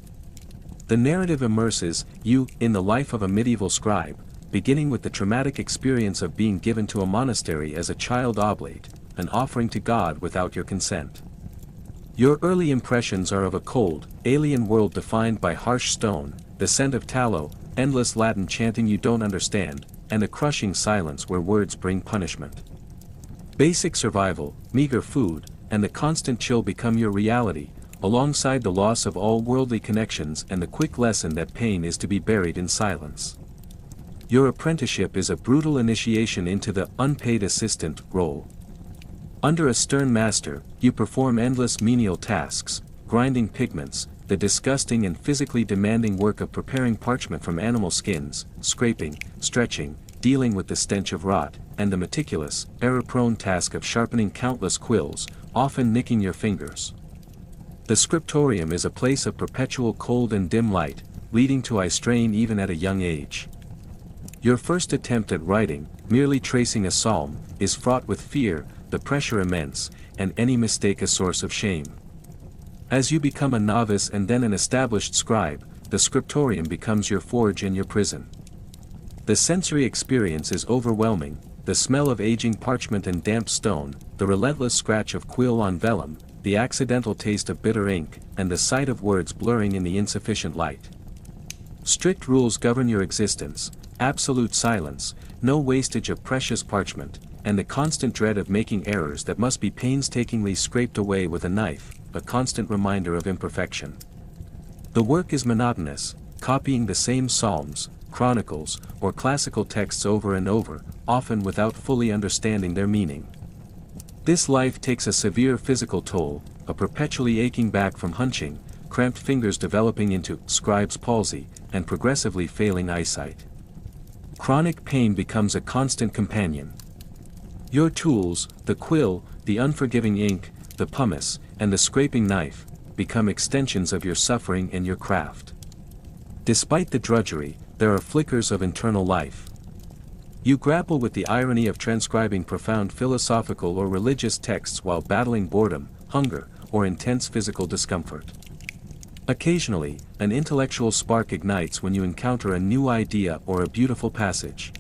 The narrative immerses you in the life of a medieval scribe, beginning with the traumatic experience of being given to a monastery as a child oblate, an offering to God without your consent. Your early impressions are of a cold, alien world defined by harsh stone, the scent of tallow, endless Latin chanting you don't understand, and a crushing silence where words bring punishment. Basic survival, meager food, and the constant chill become your reality, alongside the loss of all worldly connections and the quick lesson that pain is to be buried in silence. Your apprenticeship is a brutal initiation into the unpaid assistant role. Under a stern master, you perform endless menial tasks, grinding pigments, the disgusting and physically demanding work of preparing parchment from animal skins, scraping, stretching, dealing with the stench of rot, and the meticulous, error-prone task of sharpening countless quills, often nicking your fingers. The scriptorium is a place of perpetual cold and dim light, leading to eye strain even at a young age. Your first attempt at writing, merely tracing a psalm, is fraught with fear, the pressure immense, and any mistake a source of shame. As you become a novice and then an established scribe, the scriptorium becomes your forge and your prison. The sensory experience is overwhelming, the smell of aging parchment and damp stone, the relentless scratch of quill on vellum, the accidental taste of bitter ink, and the sight of words blurring in the insufficient light. Strict rules govern your existence, absolute silence, no wastage of precious parchment, and the constant dread of making errors that must be painstakingly scraped away with a knife, a constant reminder of imperfection. The work is monotonous, copying the same psalms, chronicles, or classical texts over and over, often without fully understanding their meaning. This life takes a severe physical toll, a perpetually aching back from hunching, cramped fingers developing into scribe's palsy, and progressively failing eyesight. Chronic pain becomes a constant companion. Your tools, the quill, the unforgiving ink, the pumice, and the scraping knife, become extensions of your suffering and your craft. Despite the drudgery, there are flickers of internal life. You grapple with the irony of transcribing profound philosophical or religious texts while battling boredom, hunger, or intense physical discomfort. Occasionally, an intellectual spark ignites when you encounter a new idea or a beautiful passage.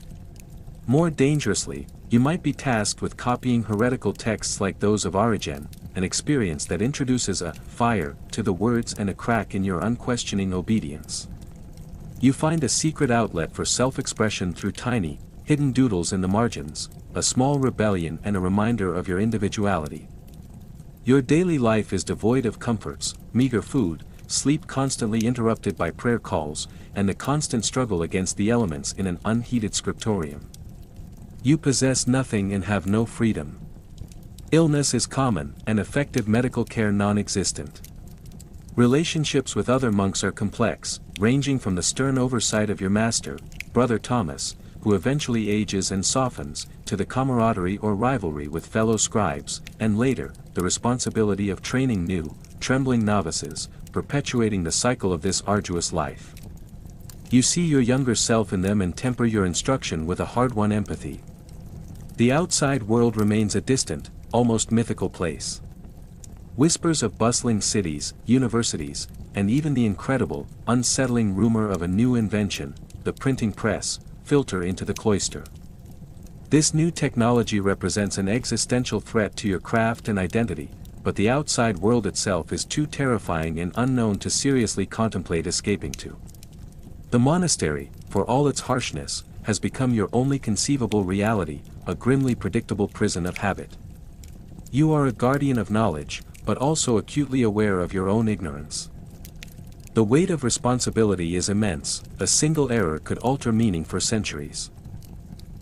More dangerously, you might be tasked with copying heretical texts like those of Origen, an experience that introduces a fire to the words and a crack in your unquestioning obedience. You find a secret outlet for self-expression through tiny, hidden doodles in the margins, a small rebellion and a reminder of your individuality. Your daily life is devoid of comforts, meager food, sleep constantly interrupted by prayer calls, and the constant struggle against the elements in an unheated scriptorium. You possess nothing and have no freedom. Illness is common, and effective medical care non-existent. Relationships with other monks are complex, ranging from the stern oversight of your master, Brother Thomas, who eventually ages and softens, to the camaraderie or rivalry with fellow scribes, and later, the responsibility of training new, trembling novices, perpetuating the cycle of this arduous life. You see your younger self in them and temper your instruction with a hard-won empathy. The outside world remains a distant, almost mythical place. Whispers of bustling cities, universities, and even the incredible, unsettling rumor of a new invention, the printing press, filter into the cloister. This new technology represents an existential threat to your craft and identity, but the outside world itself is too terrifying and unknown to seriously contemplate escaping to. The monastery, for all its harshness, has become your only conceivable reality, a grimly predictable prison of habit. You are a guardian of knowledge, but also acutely aware of your own ignorance. The weight of responsibility is immense, a single error could alter meaning for centuries.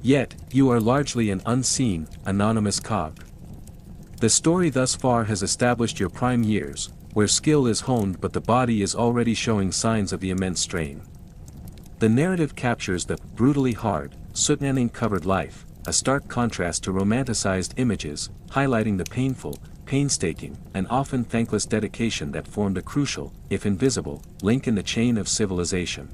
Yet, you are largely an unseen, anonymous cog. The story thus far has established your prime years, where skill is honed but the body is already showing signs of the immense strain. The narrative captures the brutally hard, soot-and-ink-covered life, a stark contrast to romanticized images, highlighting the painful, painstaking, and often thankless dedication that formed a crucial, if invisible, link in the chain of civilization.